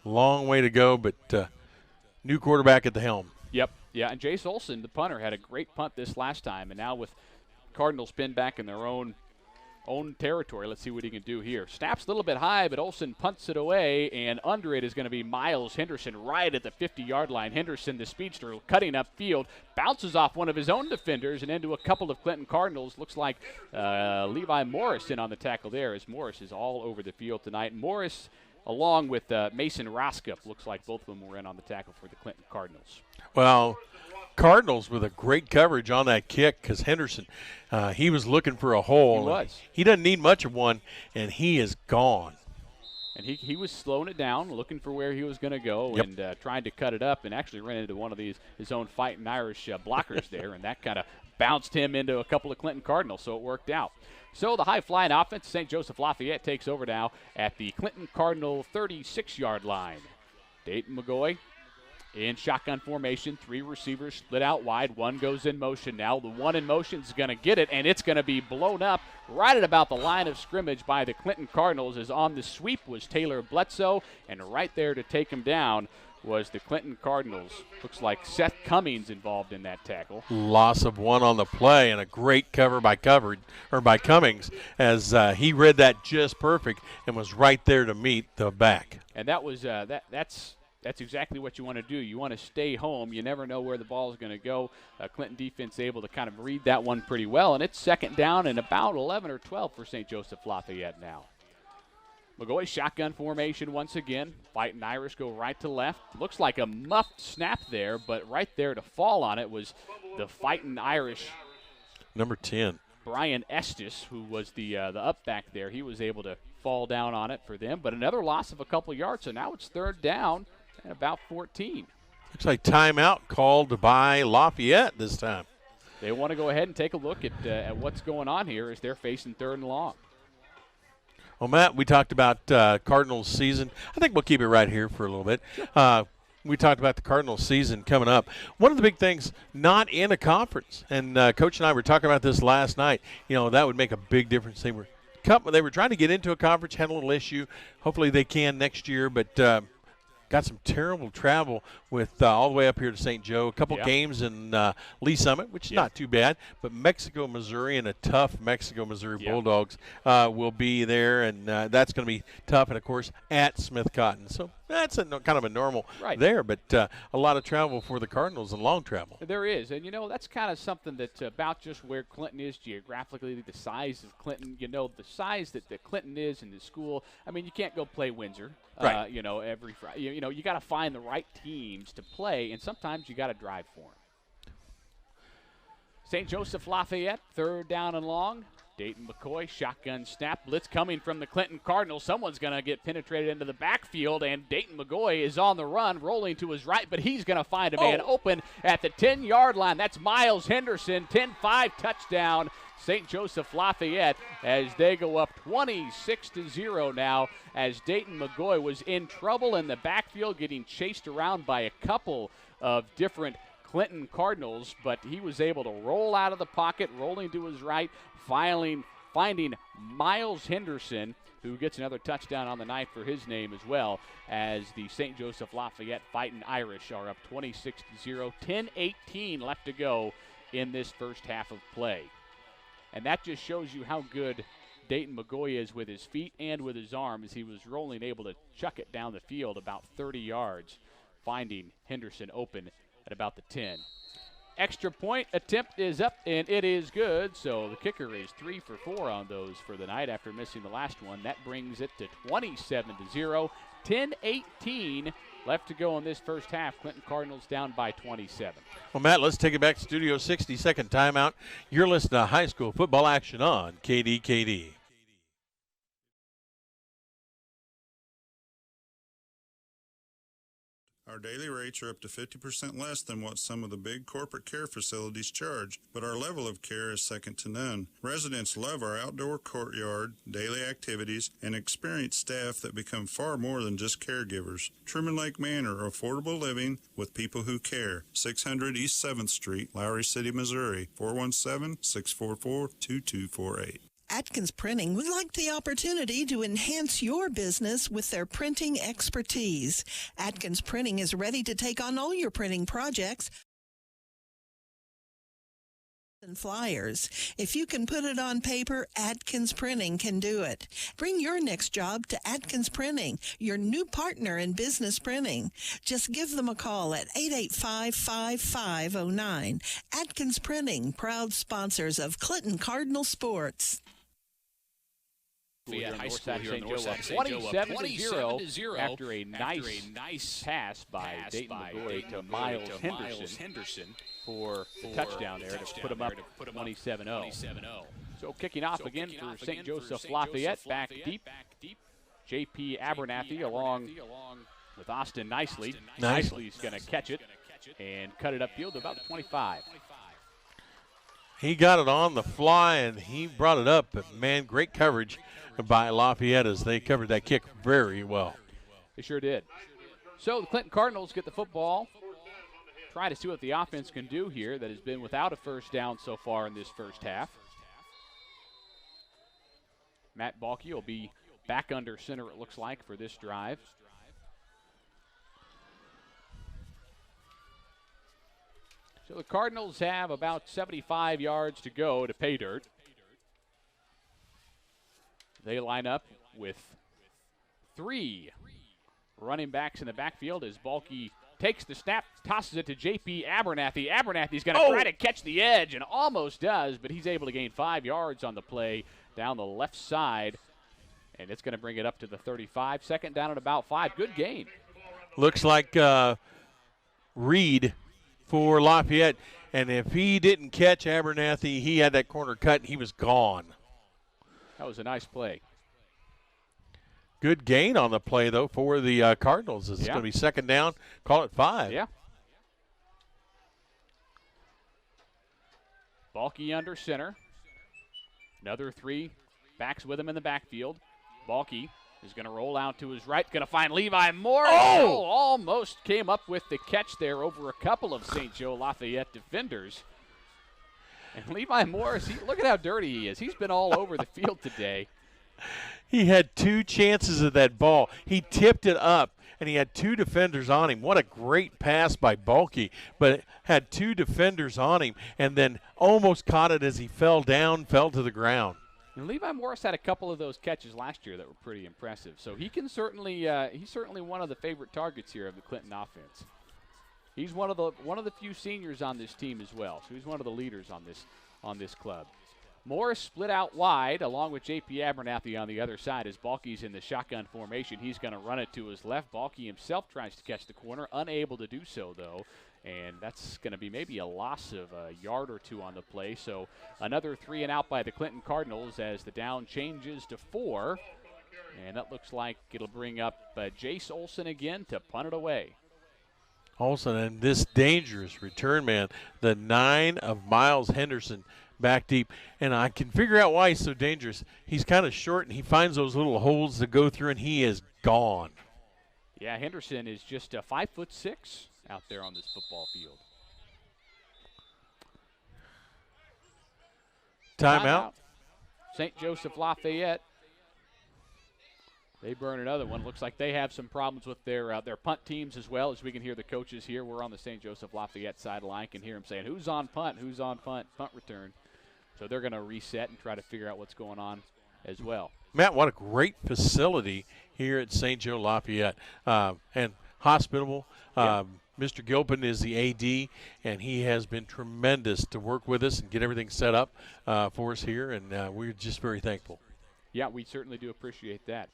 long way to go, but new quarterback at the helm. Yep. Yeah, and Jace Olson, the punter, had a great punt this last time, and now with Cardinals pinned back in their own territory, let's see what he can do here. Snaps a little bit high, but Olson punts it away, and under it is going to be Miles Henderson right at the 50-yard line. Henderson, the speedster, cutting up field, bounces off one of his own defenders and into a couple of Clinton Cardinals. Looks like Levi Morris in on the tackle there, as Morris is all over the field tonight. Morris, along with Mason Roskup, looks like both of them were in on the tackle for the Clinton Cardinals. Well, Cardinals with a great coverage on that kick because Henderson, he was looking for a hole. He was. He doesn't need much of one, and he is gone. And he was slowing it down, looking for where he was going to go, Yep. and trying to cut it up, and actually ran into one of his own Fighting Irish blockers there, and that kind of bounced him into a couple of Clinton Cardinals, so it worked out. So the high-flying offense, St. Joseph Lafayette takes over now at the Clinton Cardinal 36-yard line. Dayton McGoy In shotgun formation, 3 receivers split out wide. 1 goes in motion now. The 1 in motion is going to get it, and it's going to be blown up right at about the line of scrimmage by the Clinton Cardinals. As on the sweep was Taylor Bledsoe, and right there to take him down was the Clinton Cardinals. Looks like Seth Cummings involved in that tackle. Loss of 1 on the play, and a great cover by Cummings, as he read that just perfect and was right there to meet the back. And that was that's exactly what you want to do. You want to stay home. You never know where the ball is going to go. Clinton defense able to kind of read that one pretty well, and it's second down and about 11 or 12 for St. Joseph Lafayette now. McGoy shotgun formation once again. Fighting Irish go right to left. Looks like a muffed snap there, but right there to fall on it was the Fighting Irish. Number 10. Brian Estes, who was the up back there. He was able to fall down on it for them, but another loss of a couple yards, so now it's third down and about 14. Looks like timeout called by Lafayette this time. They want to go ahead and take a look at what's going on here as they're facing third and long. Well, Matt, we talked about Cardinals season. I think we'll keep it right here for a little bit. We talked about the Cardinals season coming up. One of the big things, not in a conference, and Coach and I were talking about this last night, that would make a big difference. They were trying to get into a conference, had a little issue. Hopefully they can next year, but got some terrible travel with all the way up here to St. Joe. A couple games in Lee Summit, which is not too bad. But Mexico, Missouri, and a tough Mexico, Missouri Bulldogs will be there, and that's going to be tough. And, of course, at Smith Cotton. So that's kind of a normal there, but a lot of travel for the Cardinals and long travel. There is, and, that's kind of something that's about just where Clinton is geographically, the size of Clinton. The size that Clinton is in the school. I mean, you can't go play Windsor. Right. Every Friday. You got to find the right teams to play, and sometimes you got to drive for them. St. Joseph Lafayette, third down and long. Dayton McCoy, shotgun snap, blitz coming from the Clinton Cardinals. Someone's going to get penetrated into the backfield, and Dayton McCoy is on the run, rolling to his right, but he's going to find a man open at the 10-yard line. That's Miles Henderson, 10-5 touchdown. St. Joseph Lafayette as they go up 26-0 now, as Dayton McGoy was in trouble in the backfield, getting chased around by a couple of different Clinton Cardinals, but he was able to roll out of the pocket, rolling to his right, finding Miles Henderson, who gets another touchdown on the night for his name as well, as the St. Joseph Lafayette Fighting Irish are up 26-0, 10-18 left to go in this first half of play. And that just shows you how good Dayton McGoy is with his feet and with his arm, as he was rolling, able to chuck it down the field about 30 yards, finding Henderson open at about the 10. Extra point attempt is up, and it is good. So the kicker is 3 for 4 on those for the night after missing the last one. That brings it to 27-0, 10-18 left to go in this first half. Clinton Cardinals down by 27. Well, Matt, let's take it back to studio. 60-second timeout. You're listening to high school football action on KDKD. Our daily rates are up to 50% less than what some of the big corporate care facilities charge, but our level of care is second to none. Residents love our outdoor courtyard, daily activities, and experienced staff that become far more than just caregivers. Truman Lake Manor, affordable living with people who care. 600 East 7th Street, Lowry City, Missouri, 417-644-2248. Atkins Printing would like the opportunity to enhance your business with their printing expertise. Atkins Printing is ready to take on all your printing projects and flyers. If you can put it on paper, Atkins Printing can do it. Bring your next job to Atkins Printing, your new partner in business printing. Just give them a call at 885-5509. Atkins Printing, proud sponsors of Clinton Cardinal Sports. High School here in North 27-0 after a nice pass by Dayton McGoy to Miles Henderson for the touchdown there to put him up 27-0. So kicking off again for St. Joseph Lafayette, back deep. J.P. Abernathy along with Austin Nicely. Nicely's going to catch it and cut it upfield to about the 25. He got it on the fly, and he brought it up. But, man, great coverage by Lafayette as they covered that kick very well. They sure did. So the Clinton Cardinals get the football try to see what the offense can do here that has been without a first down so far in this first half. Matt Balke will be back under center, it looks like, for this drive. So the Cardinals have about 75 yards to go to pay dirt. They line up with 3 running backs in the backfield as Balke takes the snap, tosses it to J.P. Abernathy. Abernathy's going to try to catch the edge and almost does, but he's able to gain 5 yards on the play down the left side, and it's going to bring it up to the 35. Second down at about 5. Good gain. Looks like Reed for Lafayette, and if he didn't catch Abernathy, he had that corner cut, and he was gone. That was a nice play. Good gain on the play, though, for the Cardinals. It's going to be second down. Call it 5. Yeah. Balke under center. Another 3 backs with him in the backfield. Balke is going to roll out to his right. Going to find Levi Moore. Oh! Almost came up with the catch there over a couple of St. Joe Lafayette defenders. And Levi Morris, look at how dirty he is. He's been all over the field today. He had 2 chances of that ball. He tipped it up, and he had 2 defenders on him. What a great pass by Balke, but had 2 defenders on him and then almost caught it as he fell to the ground. And Levi Morris had a couple of those catches last year that were pretty impressive. So he can certainly he's certainly one of the favorite targets here of the Clinton offense. He's one of the few seniors on this team as well. So he's one of the leaders on this club. Morris split out wide along with J.P. Abernathy on the other side as Balke's in the shotgun formation. He's going to run it to his left. Balke himself tries to catch the corner, unable to do so though. And that's going to be maybe a loss of a yard or 2 on the play. So another 3 and out by the Clinton Cardinals as the down changes to 4. And that looks like it'll bring up Jace Olson again to punt it away. Olson and this dangerous return man, the 9 of Miles Henderson back deep. And I can figure out why he's so dangerous. He's kind of short, and he finds those little holes to go through, and he is gone. Yeah, Henderson is just 5'6" out there on this football field. Timeout. St. Joseph Lafayette. They burn another one. Looks like they have some problems with their punt teams as well, as we can hear the coaches here. We're on the St. Joseph Lafayette sideline. Can hear them saying, who's on punt, who's on punt return. So they're going to reset and try to figure out what's going on as well. Matt, what a great facility here at St. Joe Lafayette, and hospitable. Mr. Gilpin is the AD, and he has been tremendous to work with us and get everything set up for us here, and we're just very thankful. Yeah, we certainly do appreciate that.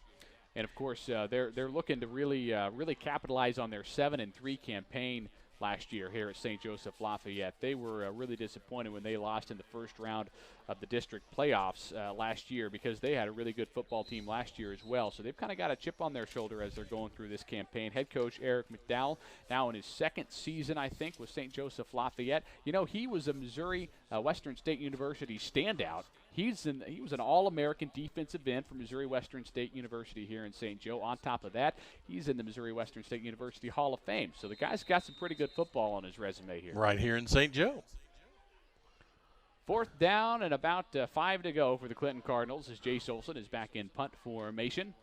And of course, they're looking to really capitalize on their 7-3 campaign last year here at St. Joseph Lafayette. They were really disappointed when they lost in the first round of the district playoffs last year, because they had a really good football team last year as well. So they've kind of got a chip on their shoulder as they're going through this campaign. Head coach Eric McDowell, now in his 2nd season, I think, with St. Joseph Lafayette. You know, he was a Missouri Western State University standout. He was an All-American defensive end for Missouri Western State University here in St. Joe. On top of that, he's in the Missouri Western State University Hall of Fame. So the guy's got some pretty good football on his resume here. Right here in St. Joe. 4th down and about 5 to go for the Clinton Cardinals as Jace Olson is back in punt formation.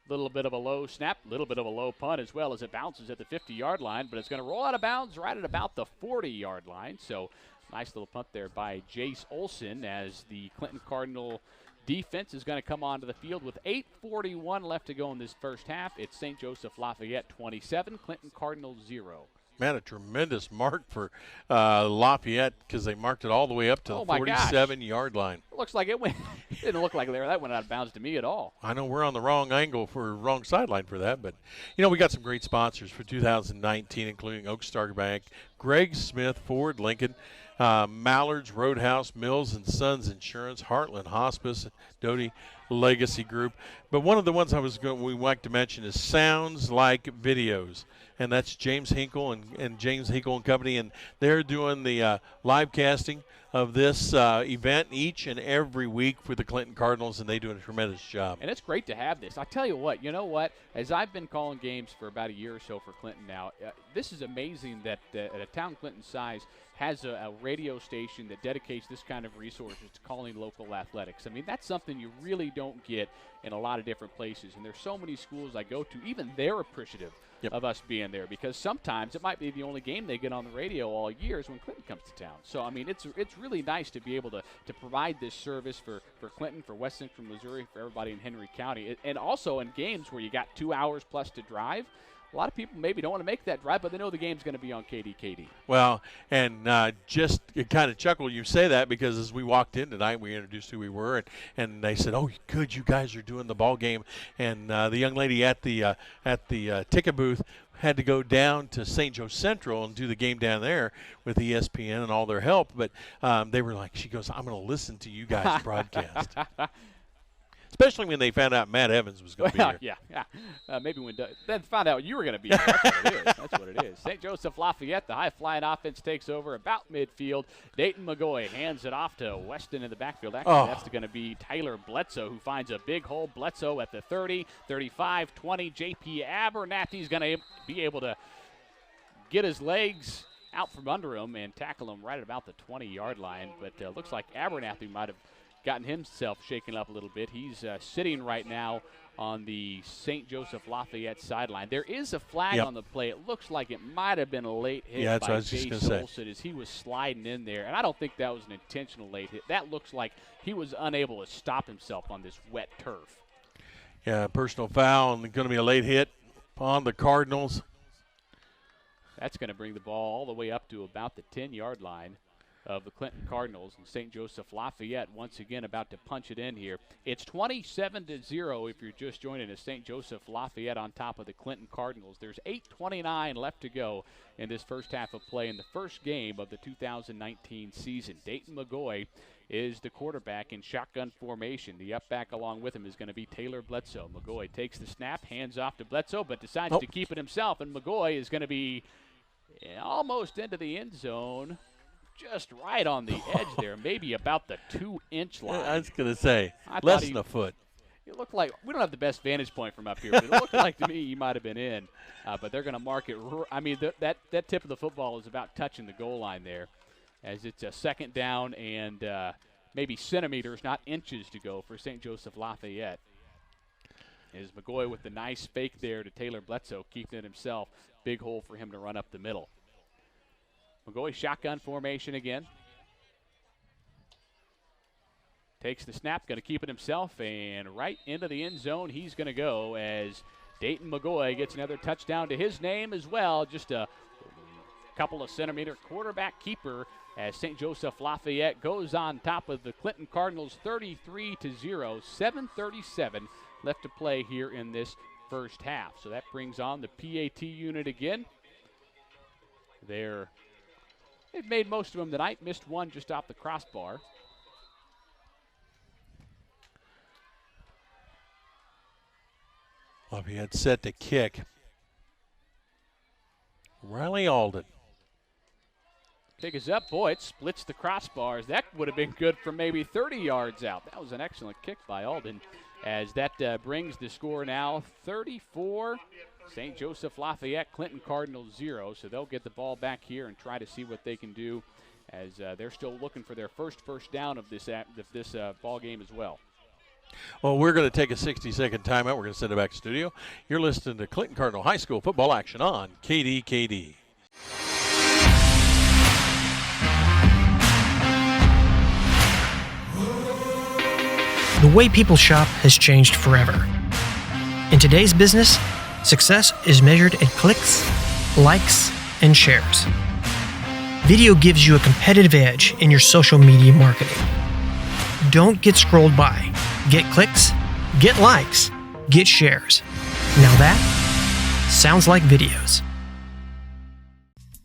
Little bit of a low snap, little bit of a low punt as well as it bounces at the 50-yard line, but it's going to roll out of bounds right at about the 40-yard line. So nice little punt there by Jace Olson as the Clinton Cardinal defense is going to come onto the field with 8:41 left to go in this first half. It's St. Joseph Lafayette 27, Clinton Cardinal 0. Man, a tremendous mark for Lafayette, because they marked it all the way up to the 47-yard line. It looks like it went. It didn't look like that went out of bounds to me at all. I know we're on the wrong angle for wrong sideline for that, but we got some great sponsors for 2019, including Oak Star Bank, Greg Smith, Ford Lincoln, Mallard's Roadhouse, Mills and Sons Insurance, Heartland Hospice, Doty Legacy Group. But one of the ones we like to mention is Sounds Like Videos. And that's James Hinkle and James Hinkle and Company, and they're doing the live casting of this event each and every week for the Clinton Cardinals, and they do a tremendous job. And it's great to have this. I tell you what, as I've been calling games for about a year or so for Clinton now, this is amazing that at a town Clinton size has a radio station that dedicates this kind of resources to calling local athletics. I mean, that's something you really don't get in a lot of different places. And there's so many schools I go to, even they're appreciative of us being there, because sometimes it might be the only game they get on the radio all year is when Clinton comes to town. So, I mean, it's really nice to be able to provide this service for Clinton, for West Central Missouri, for everybody in Henry County. And also in games where you got 2 hours plus to drive, a lot of people maybe don't want to make that drive, but they know the game's going to be on KDKD. Well, and just kind of chuckle you say that, because as we walked in tonight, we introduced who we were, and they said, "Oh, good, you guys are doing the ball game." And the young lady at the ticket booth had to go down to St. Joe Central and do the game down there with ESPN and all their help. But they were like, she goes, "I'm going to listen to you guys broadcast." Especially when they found out Matt Evans was going to be here. Yeah. Maybe when then found out you were going to be here. That's what it is. That's what it is. St. Joseph Lafayette, the high-flying offense takes over about midfield. Dayton McGoy hands it off to Weston in the backfield. Actually, that's going to be Tyler Bledsoe, who finds a big hole. Bledsoe at the 30, 35, 20. J.P. Abernathy's going to be able to get his legs out from under him and tackle him right at about the 20-yard line. But looks like Abernathy might have gotten himself shaken up a little bit. He's sitting right now on the St. Joseph Lafayette sideline. There is a flag on the play. It looks like it might have been a late hit by Jace Olson as he was sliding in there. And I don't think that was an intentional late hit. That looks like he was unable to stop himself on this wet turf. Yeah, personal foul, and going to be a late hit on the Cardinals. That's going to bring the ball all the way up to about the 10-yard line of the Clinton Cardinals, and St. Joseph Lafayette once again about to punch it in here. It's 27-0 if you're just joining us. St. Joseph Lafayette on top of the Clinton Cardinals. There's 8:29 left to go in this first half of play in the first game of the 2019 season. Dayton McGoy is the quarterback in shotgun formation. The up back along with him is going to be Taylor Bledsoe. McGoy takes the snap, hands off to Bledsoe, but decides to keep it himself, and McGoy is going to be almost into the end zone. Just right on the edge there, maybe about the 2-inch line. I was going to say, less than a foot. It looked like, we don't have the best vantage point from up here, but it looked like to me he might have been in. But they're going to mark it. I mean, that tip of the football is about touching the goal line there, as it's a second down and maybe centimeters, not inches, to go for St. Joseph Lafayette. Is McGoy with the nice fake there to Taylor Bledsoe, keeping it himself. Big hole for him to run up the middle. McGoy shotgun formation again. Takes the snap, going to keep it himself, and right into the end zone he's going to go as Dayton McGoy gets another touchdown to his name as well. Just a couple of centimeter quarterback keeper as St. Joseph Lafayette goes on top of the Clinton Cardinals 33-0, 7:37 left to play here in this first half. So that brings on the PAT unit again. They've made most of them tonight, missed one just off the crossbar. Lafayette set to kick. Riley Alden. Kick is up. Boy, it splits the crossbars. That would have been good from maybe 30 yards out. That was an excellent kick by Alden, as that brings the score now 34. St. Joseph Lafayette, Clinton Cardinals 0. So they'll get the ball back here and try to see what they can do, as they're still looking for their first down of this ball game as well. Well, we're going to take a 60-second timeout. We're going to send it back to studio. You're listening to Clinton Cardinal High School football action on KDKD. The way people shop has changed forever. In today's business, success is measured in clicks, likes, and shares. Video gives you a competitive edge in your social media marketing. Don't get scrolled by. Get clicks, get likes, get shares. Now that sounds like videos.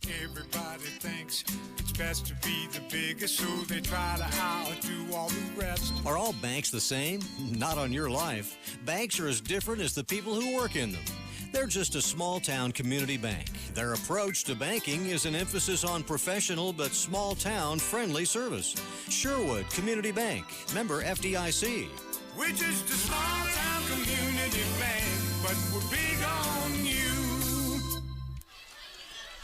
Everybody thinks it's best to be the biggest, so they try to outdo all the rest. Are all banks the same? Not on your life. Banks are as different as the people who work in them. They're just a small-town community bank. Their approach to banking is an emphasis on professional but small-town friendly service. Sherwood Community Bank, member FDIC. We're just a small-town community bank, but we're big on you.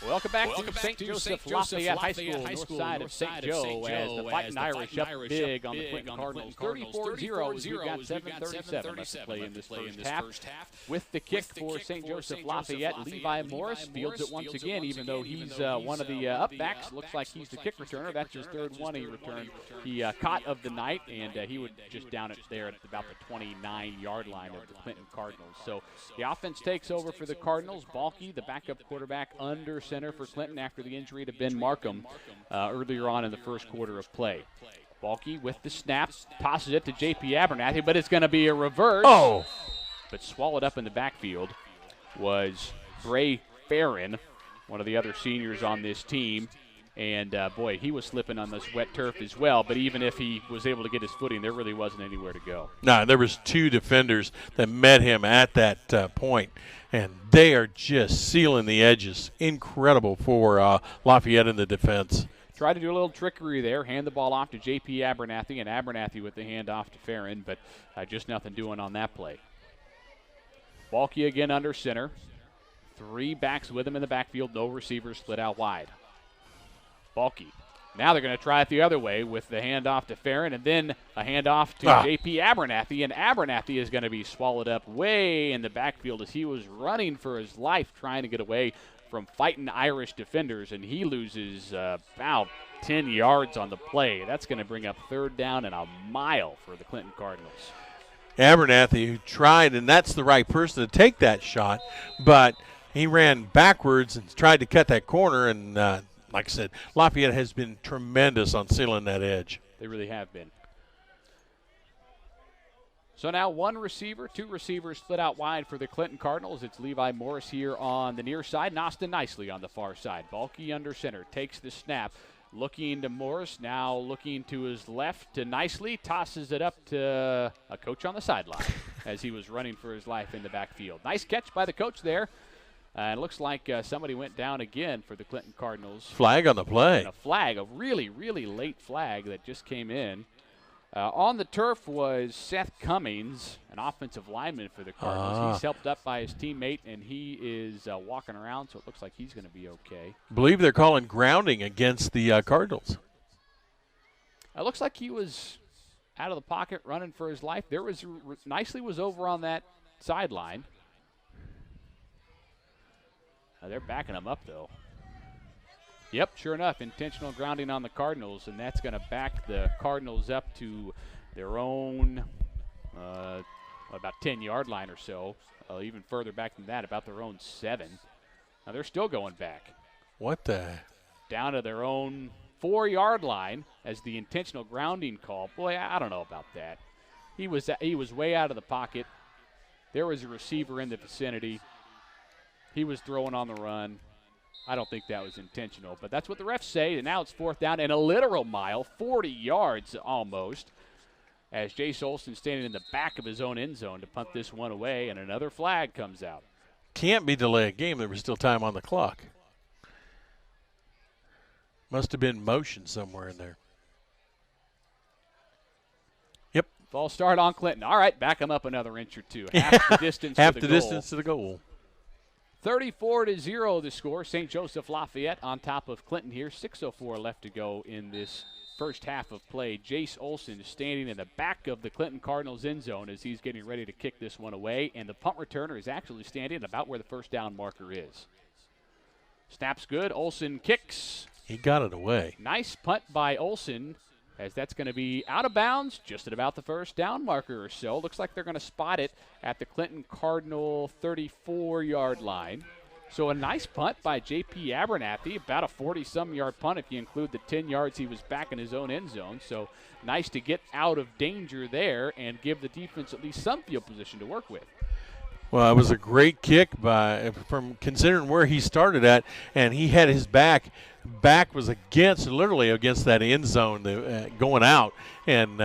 Welcome back to St. Joseph Lafayette High School, north side of St. Joe, as the Fighting Irish up big on the Clinton Cardinals. 34-0, we've got 7:37 left to play in this first half. With the kick for St. Joseph Lafayette, Levi Morris fields it once again, even though he's one of the upbacks. Looks like he's the kick returner. That's his third one he returned. He caught of the night, and he would just down it there at about the 29-yard line of the Clinton Cardinals. So the offense takes over for the Cardinals. Balky, the backup quarterback, under center for Clinton after the injury to Ben Markham earlier on in the first quarter of play. Balky with the snap, tosses it to J.P. Abernathy, but it's going to be a reverse. Oh! But swallowed up in the backfield was Bray Farron, one of the other seniors on this team. And, boy, he was slipping on this wet turf as well. But even if he was able to get his footing, there really wasn't anywhere to go. No, there was two defenders that met him at that point, and they are just sealing the edges. Incredible for Lafayette in the defense. Tried to do a little trickery there, hand the ball off to J.P. Abernathy, and Abernathy with the handoff to Farron, but just nothing doing on that play. Balky again under center. Three backs with him in the backfield, no receivers, split out wide. Balky. Now they're going to try it the other way with the handoff to Farron and then a handoff to J.P. Abernathy, and Abernathy is going to be swallowed up way in the backfield as he was running for his life trying to get away from fighting Irish defenders, and he loses about 10 yards on the play. That's going to bring up third down and a mile for the Clinton Cardinals. Abernathy, who tried, and that's the right person to take that shot, but he ran backwards and tried to cut that corner, and like I said, Lafayette has been tremendous on sealing that edge. They really have been. So now one receiver, two receivers split out wide for the Clinton Cardinals. It's Levi Morris here on the near side, and Austin Nicely on the far side. Balky under center, takes the snap, looking to Morris, now looking to his left to Nicely, tosses it up to a coach on the sideline as he was running for his life in the backfield. Nice catch by the coach there. It looks like somebody went down again for the Clinton Cardinals. Flag on the play. And a flag, a really, really late flag that just came in. On the turf was Seth Cummings, an offensive lineman for the Cardinals. He's helped up by his teammate, and he is walking around, so it looks like he's going to be okay. I believe they're calling grounding against the Cardinals. It looks like he was out of the pocket running for his life. There was Nicely was over on that sideline. They're backing him up, though. Yep, sure enough, intentional grounding on the Cardinals, and that's going to back the Cardinals up to their own about 10-yard line or so, even further back than that, about their own 7. Now they're still going back. What the? Down to their own 4-yard line as the intentional grounding call. Boy, I don't know about that. He was way out of the pocket. There was a receiver in the vicinity. He was throwing on the run. I don't think that was intentional, but that's what the refs say. And now it's fourth down and a literal mile, 40 yards almost, as Jace Olson standing in the back of his own end zone to punt this one away, and another flag comes out. Can't be delay a game. There was still time on the clock. Must have been motion somewhere in there. Yep. False start on Clinton. All right, back him up another inch or two. Half the distance Half to the the distance to the goal. 34-0 the score. St. Joseph Lafayette on top of Clinton here. 6:04 left to go in this first half of play. Jace Olson standing in the back of the Clinton Cardinals end zone as he's getting ready to kick this one away. And the punt returner is actually standing about where the first down marker is. Snap's good. Olson kicks. He got it away. Nice punt by Olson, as that's going to be out of bounds just at about the first down marker or so. Looks like they're going to spot it at the Clinton Cardinal 34-yard line. So a nice punt by J.P. Abernathy, about a 40-some-yard punt if you include the 10 yards he was back in his own end zone. So nice to get out of danger there and give the defense at least some field position to work with. Well, it was a great kick from considering where he started at, and he had his back was literally against that end zone going out. And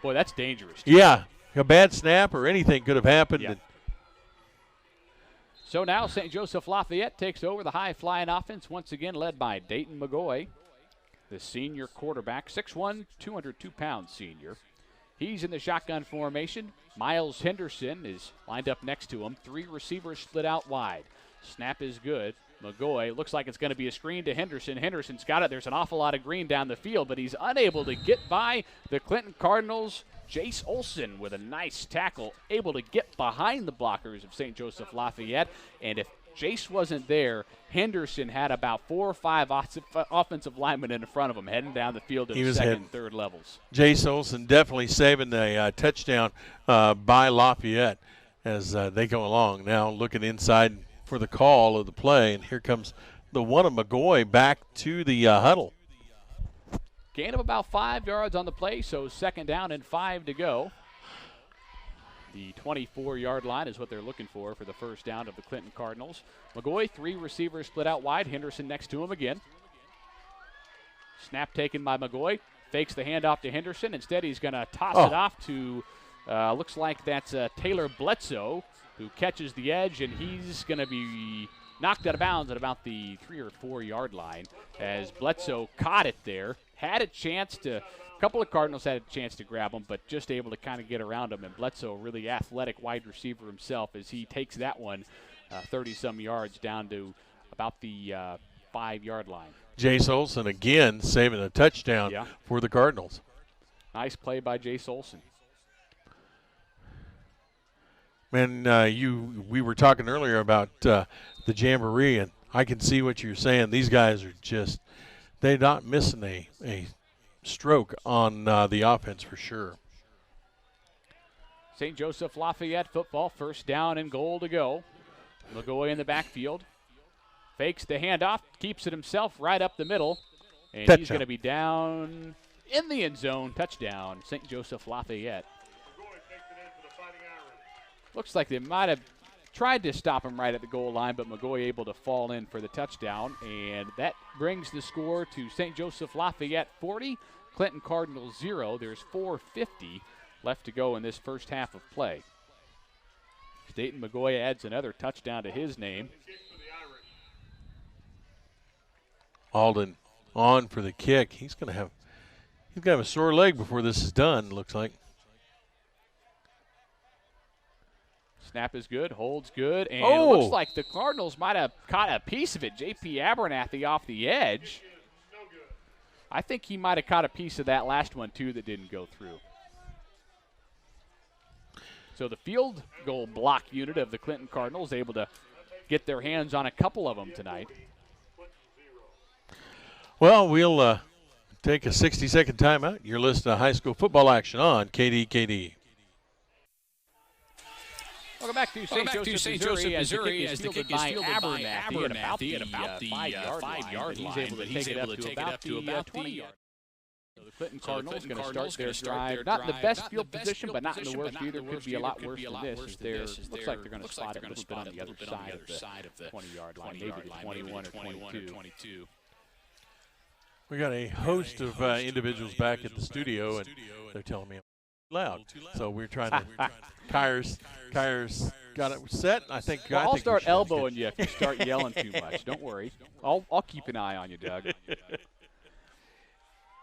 boy, that's dangerous. Yeah, a bad snap or anything could have happened. Yeah. So now St. Joseph Lafayette takes over the high-flying offense, once again led by Dayton McGoy, the senior quarterback, 6'1", 202-pound senior. He's in the shotgun formation. Miles Henderson is lined up next to him. 3 receivers split out wide. Snap is good. McGoy looks like it's going to be a screen to Henderson. Henderson's got it. There's an awful lot of green down the field, but he's unable to get by the Clinton Cardinals. Jace Olson with a nice tackle, able to get behind the blockers of St. Joseph Lafayette. And if Jace wasn't there, Henderson had about 4 or 5 offensive linemen in front of him heading down the field to the second and third levels. Jace Olson definitely saving the touchdown by Lafayette as they go along. Now looking inside for the call of the play, and here comes the one of McGoy back to the huddle. Gain of about 5 yards on the play, so second down and 5 to go. The 24-yard line is what they're looking for the first down of the Clinton Cardinals. McGoy, 3 receivers split out wide. Henderson next to him again. Snap taken by McGoy. Fakes the handoff to Henderson. Instead, he's going to toss it off to, looks like that's Taylor Bledsoe, who catches the edge, and he's going to be knocked out of bounds at about the 3 or 4 yard line as Bledsoe caught it there. Had a chance to, a couple of Cardinals had a chance to grab him, but just able to kind of get around him. And Bledsoe, really athletic wide receiver himself, as he takes that one 30-some yards down to about the 5 yard line. Jace Olson again saving a touchdown for the Cardinals. Nice play by Jace Olson. Man, we were talking earlier about the Jamboree, and I can see what you're saying. These guys are just, they're not missing a stroke on the offense for sure. St. Joseph Lafayette football, first down and goal to go. McGoy in the backfield. Fakes the handoff, keeps it himself right up the middle, and touchdown. He's going to be down in the end zone. Touchdown, St. Joseph Lafayette. Looks like they might have tried to stop him right at the goal line, but McGoy able to fall in for the touchdown, and that brings the score to St. Joseph Lafayette 40, Clinton Cardinals 0. There's 4:50 left to go in this first half of play. Dayton McGoy adds another touchdown to his name. Alden on for the kick. He's gonna have a sore leg before this is done, looks like. Snap is good, holds good, and it looks like the Cardinals might have caught a piece of it. J.P. Abernathy off the edge. I think he might have caught a piece of that last one, too, that didn't go through. So the field goal block unit of the Clinton Cardinals able to get their hands on a couple of them tonight. Well, we'll take a 60-second timeout. You're listening to high school football action on KDKD. Welcome back to St. Joseph, Missouri, as the kick is fielded by Abernathy at about the 5 yard line. He's able to take it up to about the 20 yard. So the Clinton Cardinals going to start their drive. Not in the best field position, but not in the worst either. Could be a lot worse than this. Looks like they're going to slide it a little bit on the other side of the 20-yard line, maybe the 21 or 22. We got a host of individuals back at the studio, and they're telling me I'm loud. So we're trying to. Kyers got it set. I think. Well, I'll start elbowing you if you start yelling too much. Don't worry. I'll keep an eye on you, Doug.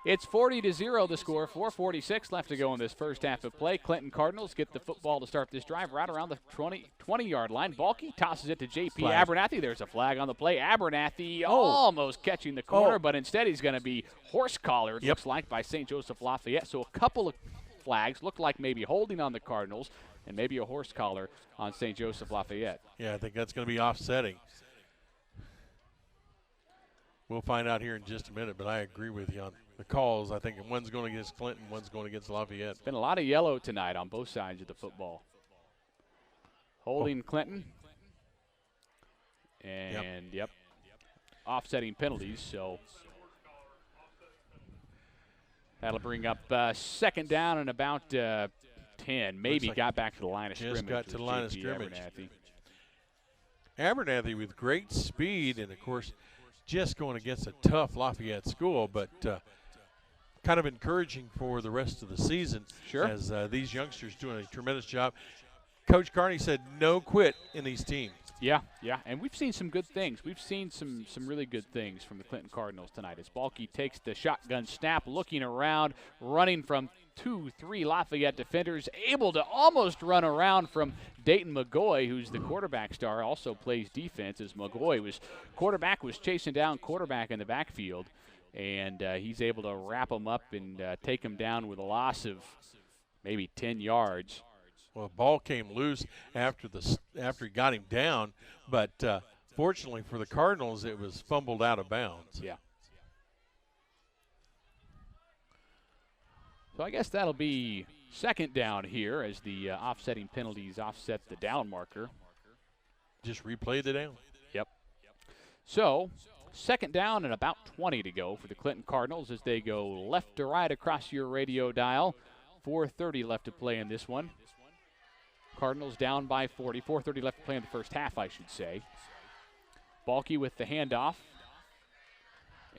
It's 40-0 the score. 4:46 left to go in this first half of play. Clinton Cardinals get the football to start this drive right around the 20-yard line. Balky tosses it to J.P. Abernathy. There's a flag on the play. Abernathy almost catching the corner, but instead he's going to be horse collared, looks like, by St. Joseph Lafayette. So a couple of flags look like maybe holding on the Cardinals and maybe a horse collar on St. Joseph Lafayette. Yeah, I think that's going to be offsetting. We'll find out here in just a minute, but I agree with you on the calls. I think one's going against Clinton, one's going against Lafayette. Been a lot of yellow tonight on both sides of the football. Holding Clinton. And, offsetting penalties, so that'll bring up second down and about 10. Maybe like got back to the line of scrimmage. Just got to the line of scrimmage. Abernathy with great speed and, of course, just going against a tough Lafayette school, but kind of encouraging for the rest of the season as these youngsters doing a tremendous job. Coach Carney said no quit in these teams. Yeah, and we've seen some good things. We've seen some really good things from the Clinton Cardinals tonight as Balke takes the shotgun snap, looking around, running from 2-3 Lafayette defenders, able to almost run around from Dayton McGoy, who's the quarterback star, also plays defense, as McGoy was chasing down quarterback in the backfield, and he's able to wrap him up and take him down with a loss of maybe 10 yards. Well, the ball came loose after he got him down, but fortunately for the Cardinals, it was fumbled out of bounds. Yeah. So I guess that'll be second down here as the offsetting penalties offset the down marker. Just replay the down. Yep. So second down and about 20 to go for the Clinton Cardinals as they go left to right across your radio dial. 4:30 left to play in this one. Cardinals down by 40. 4:30 left to play in the first half, I should say. Balke with the handoff.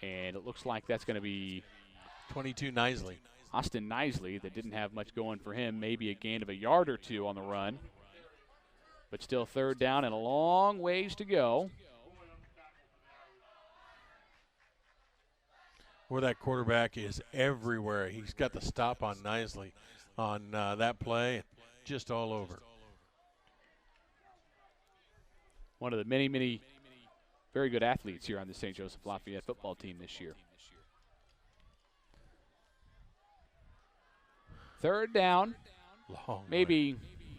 And it looks like that's going to be 22 Nisley. Austin Nisley, that didn't have much going for him, maybe a gain of a yard or two on the run. But still third down and a long ways to go. Where that quarterback is everywhere. He's got the stop on Nisley on that play, just all over. One of the many, many very good athletes here on the St. Joseph Lafayette football team this year. Third down, maybe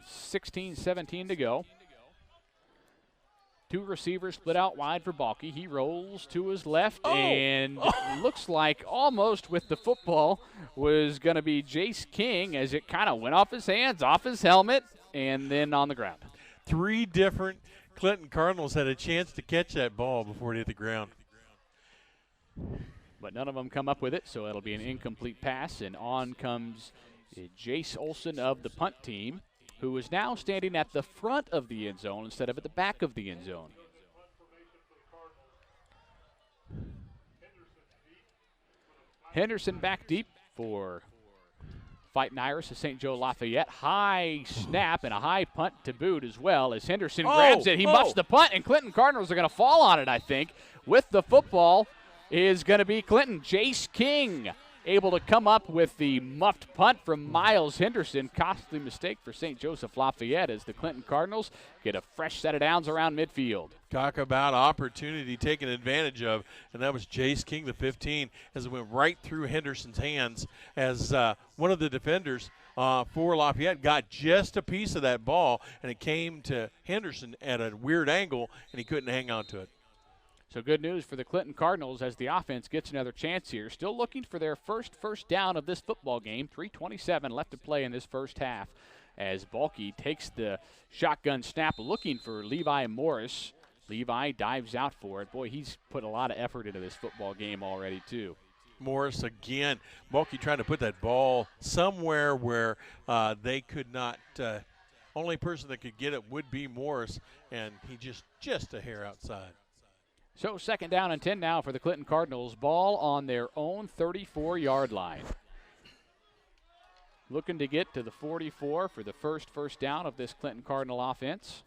16, 17 to go. Two receivers split out wide for Balke. He rolls to his left and looks like almost with the football was going to be Jace King as it kind of went off his hands, off his helmet, and then on the ground. Three different Clinton Cardinals had a chance to catch that ball before it hit the ground. But none of them come up with it, so it'll be an incomplete pass, and on comes Jace Olson of the punt team, who is now standing at the front of the end zone instead of at the back of the end zone. Henderson back deep for Fighting Irish of St. Joe Lafayette. High snap and a high punt to boot as well as Henderson grabs it. He muffs the punt, and Clinton Cardinals are going to fall on it, I think. With the football is going to be Clinton. Jace King able to come up with the muffed punt from Miles Henderson. Costly mistake for St. Joseph Lafayette as the Clinton Cardinals get a fresh set of downs around midfield. Talk about opportunity taken advantage of, and that was Jace King, the 15, as it went right through Henderson's hands as one of the defenders for Lafayette got just a piece of that ball, and it came to Henderson at a weird angle, and he couldn't hang on to it. So good news for the Clinton Cardinals as the offense gets another chance here. Still looking for their first down of this football game. 3:27 left to play in this first half as Balke takes the shotgun snap looking for Levi Morris. Levi dives out for it. Boy, he's put a lot of effort into this football game already, too. Morris again. Balke trying to put that ball somewhere where they could not. Only person that could get it would be Morris, and he just a hair outside. So second down and 10 now for the Clinton Cardinals. Ball on their own 34-yard line. Looking to get to the 44 for the first down of this Clinton Cardinal offense.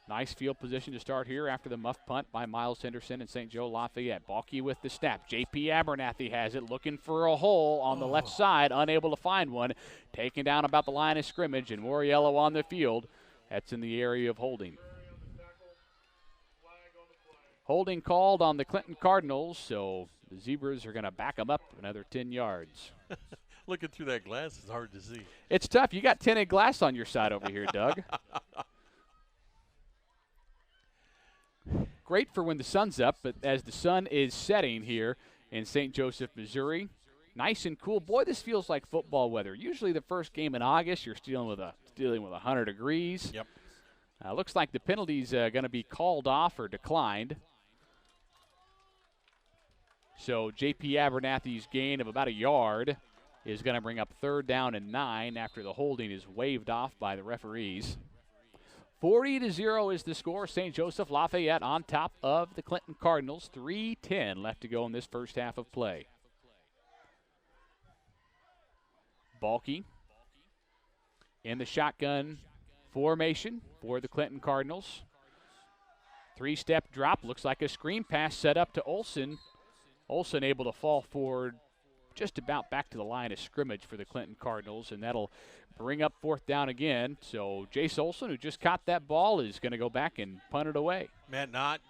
Nice field position to start here after the muff punt by Miles Henderson and St. Joe Lafayette. Balke with the snap. J.P. Abernathy has it, looking for a hole on the left side, unable to find one. Taken down about the line of scrimmage, and Moriello on the field. That's in the area of holding. Holding called on the Clinton Cardinals, so the Zebras are going to back them up another 10 yards. Looking through that glass is hard to see. It's tough. You got tinted glass on your side over here, Doug. Great for when the sun's up, but as the sun is setting here in St. Joseph, Missouri, nice and cool. Boy, this feels like football weather. Usually the first game in August, you're dealing with 100 degrees. Yep. Looks like the penalty's going to be called off or declined. So J.P. Abernathy's gain of about a yard is going to bring up third down and 9 after the holding is waved off by the referees. 40-0 is the score. St. Joseph Lafayette on top of the Clinton Cardinals. 3:10 left to go in this first half of play. Balke in the shotgun formation for the Clinton Cardinals. 3-step drop, looks like a screen pass set up to Olson. Olson able to fall forward just about back to the line of scrimmage for the Clinton Cardinals, and that'll bring up 4th down again. So Jace Olson, who just caught that ball, is going to go back and punt it away. Man, not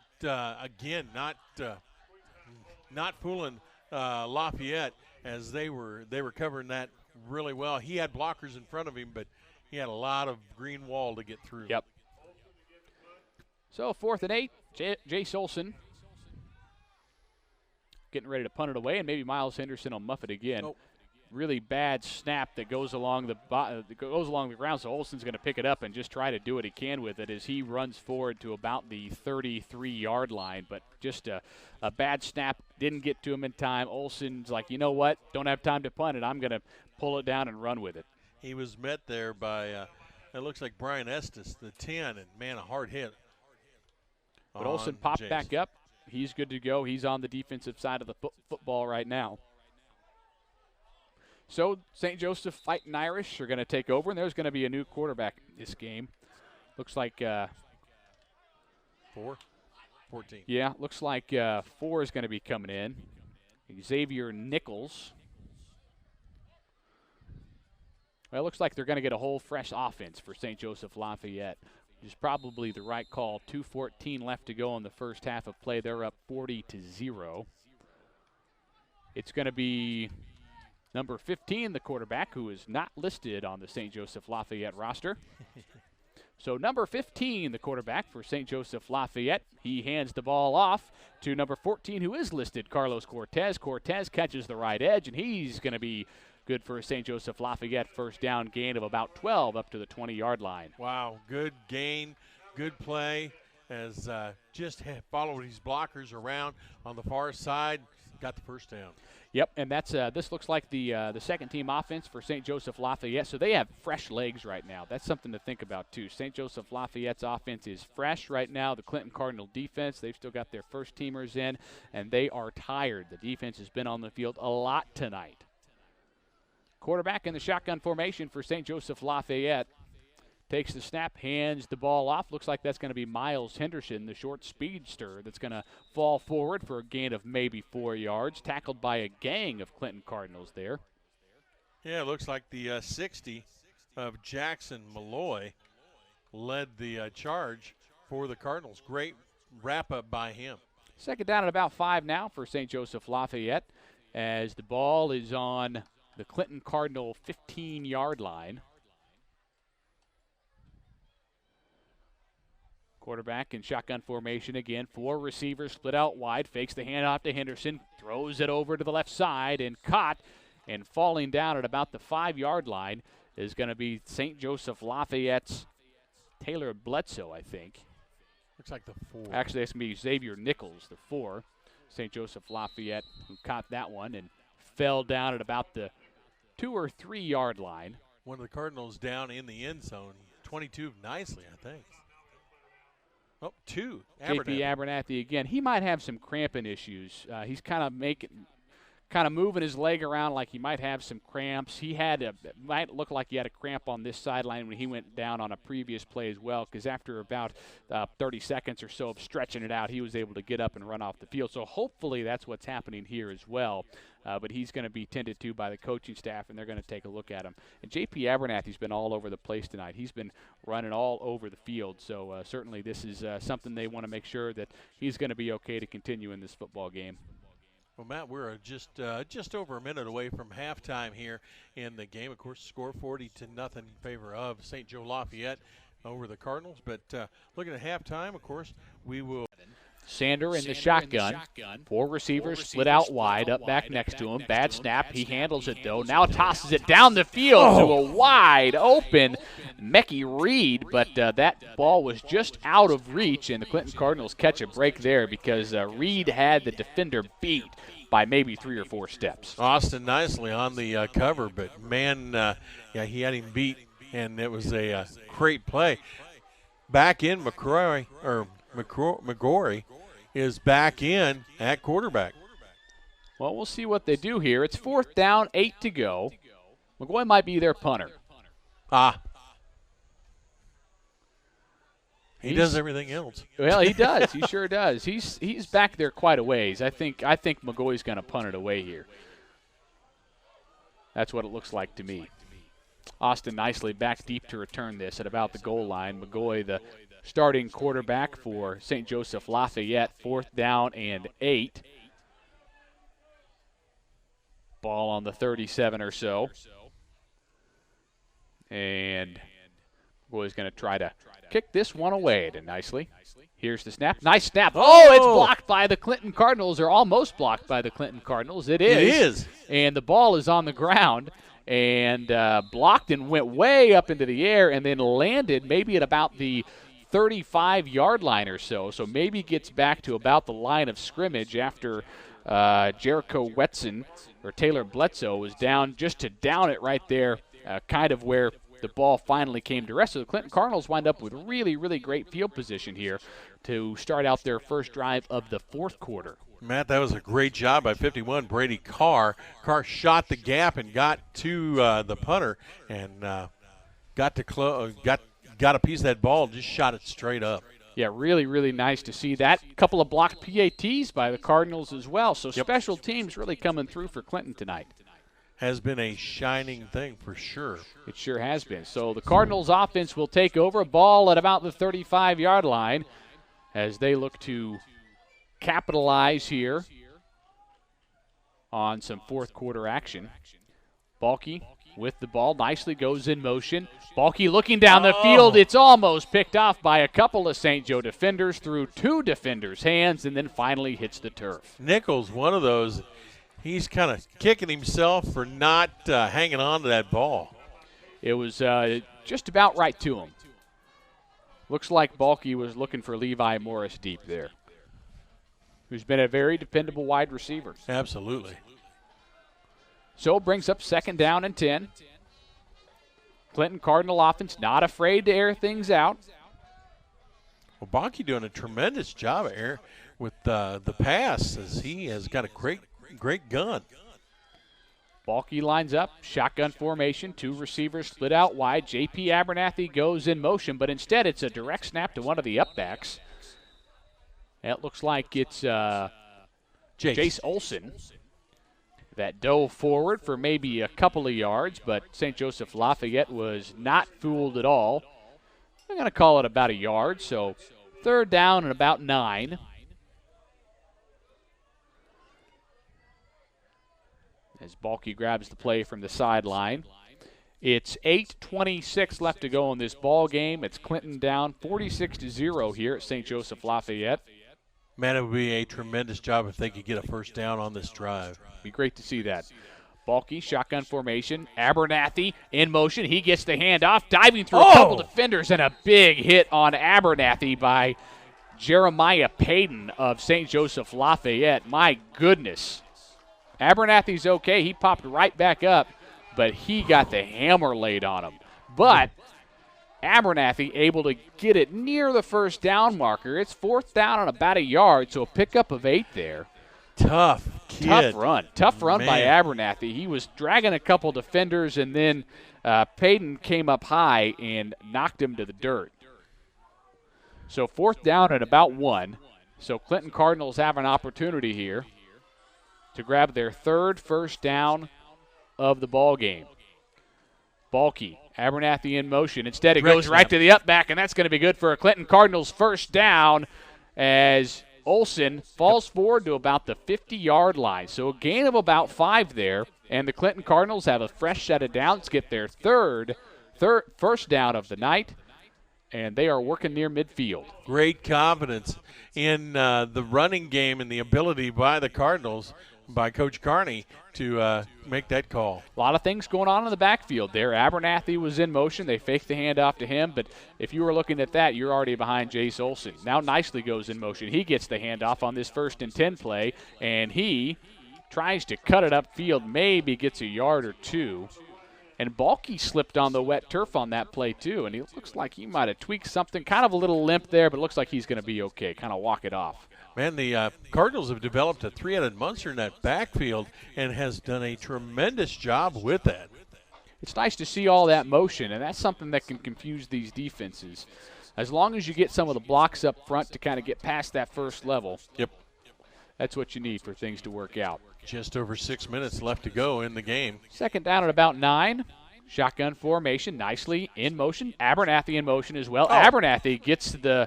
fooling Lafayette, as they were covering that really well. He had blockers in front of him, but he had a lot of green wall to get through. Yep. So 4th and 8, Jace Olson getting ready to punt it away, and maybe Miles Henderson will muff it again. Oh. Really bad snap that goes along the ground, so Olson's going to pick it up and just try to do what he can with it as he runs forward to about the 33-yard line. But just a bad snap, didn't get to him in time. Olson's like, you know what, don't have time to punt it. I'm going to pull it down and run with it. He was met there by, it looks like Brian Estes, the 10, and, man, a hard hit. But Olson popped back up. He's good to go. He's on the defensive side of the football right now. So St. Joseph Fighting Irish are going to take over, and there's going to be a new quarterback in this game. Looks like 14. Yeah, looks like 4 is going to be coming in. Xavier Nichols. Well, it looks like they're going to get a whole fresh offense for St. Joseph Lafayette, which is probably the right call. 2:14 left to go in the first half of play. They're up 40-0. It's going to be number 15, the quarterback, who is not listed on the St. Joseph Lafayette roster. So number 15, the quarterback for St. Joseph Lafayette. He hands the ball off to number 14, who is listed, Carlos Cortez. Cortez catches the right edge, and he's going to be good for a St. Joseph Lafayette first down gain of about 12 up to the 20-yard line. Wow, good gain, good play, as just followed his blockers around on the far side, got the first down. Yep, and that's this looks like the second-team offense for St. Joseph Lafayette. So they have fresh legs right now. That's something to think about, too. St. Joseph Lafayette's offense is fresh right now. The Clinton Cardinal defense, they've still got their first-teamers in, and they are tired. The defense has been on the field a lot tonight. Quarterback in the shotgun formation for St. Joseph Lafayette. Takes the snap, hands the ball off. Looks like that's going to be Miles Henderson, the short speedster, that's going to fall forward for a gain of maybe 4 yards. Tackled by a gang of Clinton Cardinals there. Yeah, it looks like the 60 of Jackson Malloy led the charge for the Cardinals. Great wrap-up by him. Second down at about 5 now for St. Joseph Lafayette as the ball is on the Clinton Cardinal 15-yard line. Quarterback in shotgun formation again. 4 receivers split out wide. Fakes the handoff to Henderson. Throws it over to the left side and caught. And falling down at about the 5-yard line is going to be St. Joseph Lafayette's Taylor Bledsoe, I think. Looks like the 4. Actually, that's going to be Xavier Nichols, the 4. St. Joseph Lafayette, who caught that one and fell down at about the 2 or 3 yard line. One of the Cardinals down in the end zone. 22 nicely, I think. Oh, 2. JP Abernathy again. He might have some cramping issues. He's kind of moving his leg around like he might have some cramps. Might look like he had a cramp on this sideline when he went down on a previous play as well, because after about 30 seconds or so of stretching it out, he was able to get up and run off the field. So hopefully that's what's happening here as well. But he's going to be tended to by the coaching staff, and they're going to take a look at him. And J.P. Abernathy's been all over the place tonight. He's been running all over the field. So certainly this is something they want to make sure that he's going to be okay to continue in this football game. Well, Matt, we're just over a minute away from halftime here in the game. Of course, score 40-0 in favor of St. Joe Lafayette over the Cardinals. But looking at halftime, of course, we will. Sander in the shotgun. 4 receivers split out wide, up back next to him. Bad snap. He handles it, though. Now tosses it down the field to a wide open Mecky Reed, but that ball was just out of reach, and the Clinton Cardinals catch a break there because Reed had the defender beat by maybe 3 or 4 steps. Austin nicely on the cover, but, man, he had him beat, and it was a great play. Back in McCrory is back in at quarterback. Well, we'll see what they do here. It's 4th down, 8 to go. McGoy might be their punter. He does everything else. Well, he does. He sure does. He's back there quite a ways. I think McGoy's going to punt it away here. That's what it looks like to me. Austin nicely back deep to return this at about the goal line. McGoy, the starting quarterback for St. Joseph Lafayette, 4th down and 8. Ball on the 37 or so. And McGoy's going to try to kick this one away nicely. Here's the snap. Nice snap. Oh, it's blocked by the Clinton Cardinals, or almost blocked by the Clinton Cardinals. It is. It is. And the ball is on the ground and blocked and went way up into the air and then landed maybe at about the 35-yard line or so. So maybe gets back to about the line of scrimmage after Jericho Wetson or Taylor Bledsoe was down just to down it right there, kind of where the ball finally came to rest. So the Clinton Cardinals wind up with really, really great field position here to start out their first drive of the 4th quarter. Matt, that was a great job by 51 Brady Carr. Carr shot the gap and got to the punter and got a piece of that ball and just shot it straight up. Yeah, really, really nice to see that. Couple of blocked PATs by the Cardinals as well. So special teams really coming through for Clinton tonight. Has been a shining thing for sure. It sure has been. So the Cardinals offense will take over. Ball at about the 35-yard line as they look to capitalize here on some 4th quarter action. Balky with the ball, nicely goes in motion. Balky looking down the field. It's almost picked off by a couple of St. Joe defenders through 2 defenders' hands and then finally hits the turf. Nichols, one of those, he's kind of kicking himself for not hanging on to that ball. It was just about right to him. Looks like Balky was looking for Levi Morris deep there, who's been a very dependable wide receiver. Absolutely. So brings up 2nd down and 10. Clinton Cardinal offense not afraid to air things out. Well, Balky doing a tremendous job here with the pass, as he has got a great gun. Balky lines up, shotgun formation, 2 receivers split out wide. J.P. Abernathy goes in motion, but instead it's a direct snap to one of the upbacks. It looks like it's Jace Olson that dove forward for maybe a couple of yards, but St. Joseph Lafayette was not fooled at all. I'm going to call it about a yard, so 3rd down and about 9. As Balky grabs the play from the sideline. It's 8:26 left to go in this ball game. It's Clinton down 46-0 here at St. Joseph Lafayette. Man, it would be a tremendous job if they could get a 1st down on this drive. Be great to see that. Balky, shotgun formation. Abernathy in motion. He gets the handoff, diving through a couple defenders, and a big hit on Abernathy by Jeremiah Payton of St. Joseph Lafayette. My goodness. Abernathy's okay. He popped right back up, but he got the hammer laid on him. But Abernathy able to get it near the 1st down marker. It's 4th down on about a yard, so a pickup of 8 there. Tough kid. Tough run by Abernathy. He was dragging a couple defenders, and then Payton came up high and knocked him to the dirt. So 4th down at about 1. So Clinton Cardinals have an opportunity here to grab their 3rd 1st down of the ball game. Balky, Abernathy in motion. Instead, it goes right to the upback, and that's going to be good for a Clinton Cardinals 1st down as Olson falls forward to about the 50-yard line. So a gain of about 5 there, and the Clinton Cardinals have a fresh set of downs, get their 1st down of the night, and they are working near midfield. Great confidence in the running game and the ability by the Cardinals, by Coach Carney, to make that call. A lot of things going on in the backfield there. Abernathy was in motion. They faked the handoff to him, but if you were looking at that, you're already behind Jace Olson. Now nicely goes in motion. He gets the handoff on this 1st and 10 play, and he tries to cut it upfield, maybe gets a yard or 2. And Balky slipped on the wet turf on that play too, and he looks like he might have tweaked something. Kind of a little limp there, but it looks like he's going to be okay. Kind of walk it off. Man, the Cardinals have developed a 3-headed monster in that backfield and has done a tremendous job with that. It's nice to see all that motion, and that's something that can confuse these defenses. as long as you get some of the blocks up front to kind of get past that first level. Yep. That's what you need for things to work out. Just over 6 minutes left to go in the game. Second down at about 9. Shotgun formation, nicely in motion. Abernathy in motion as well. Abernathy gets the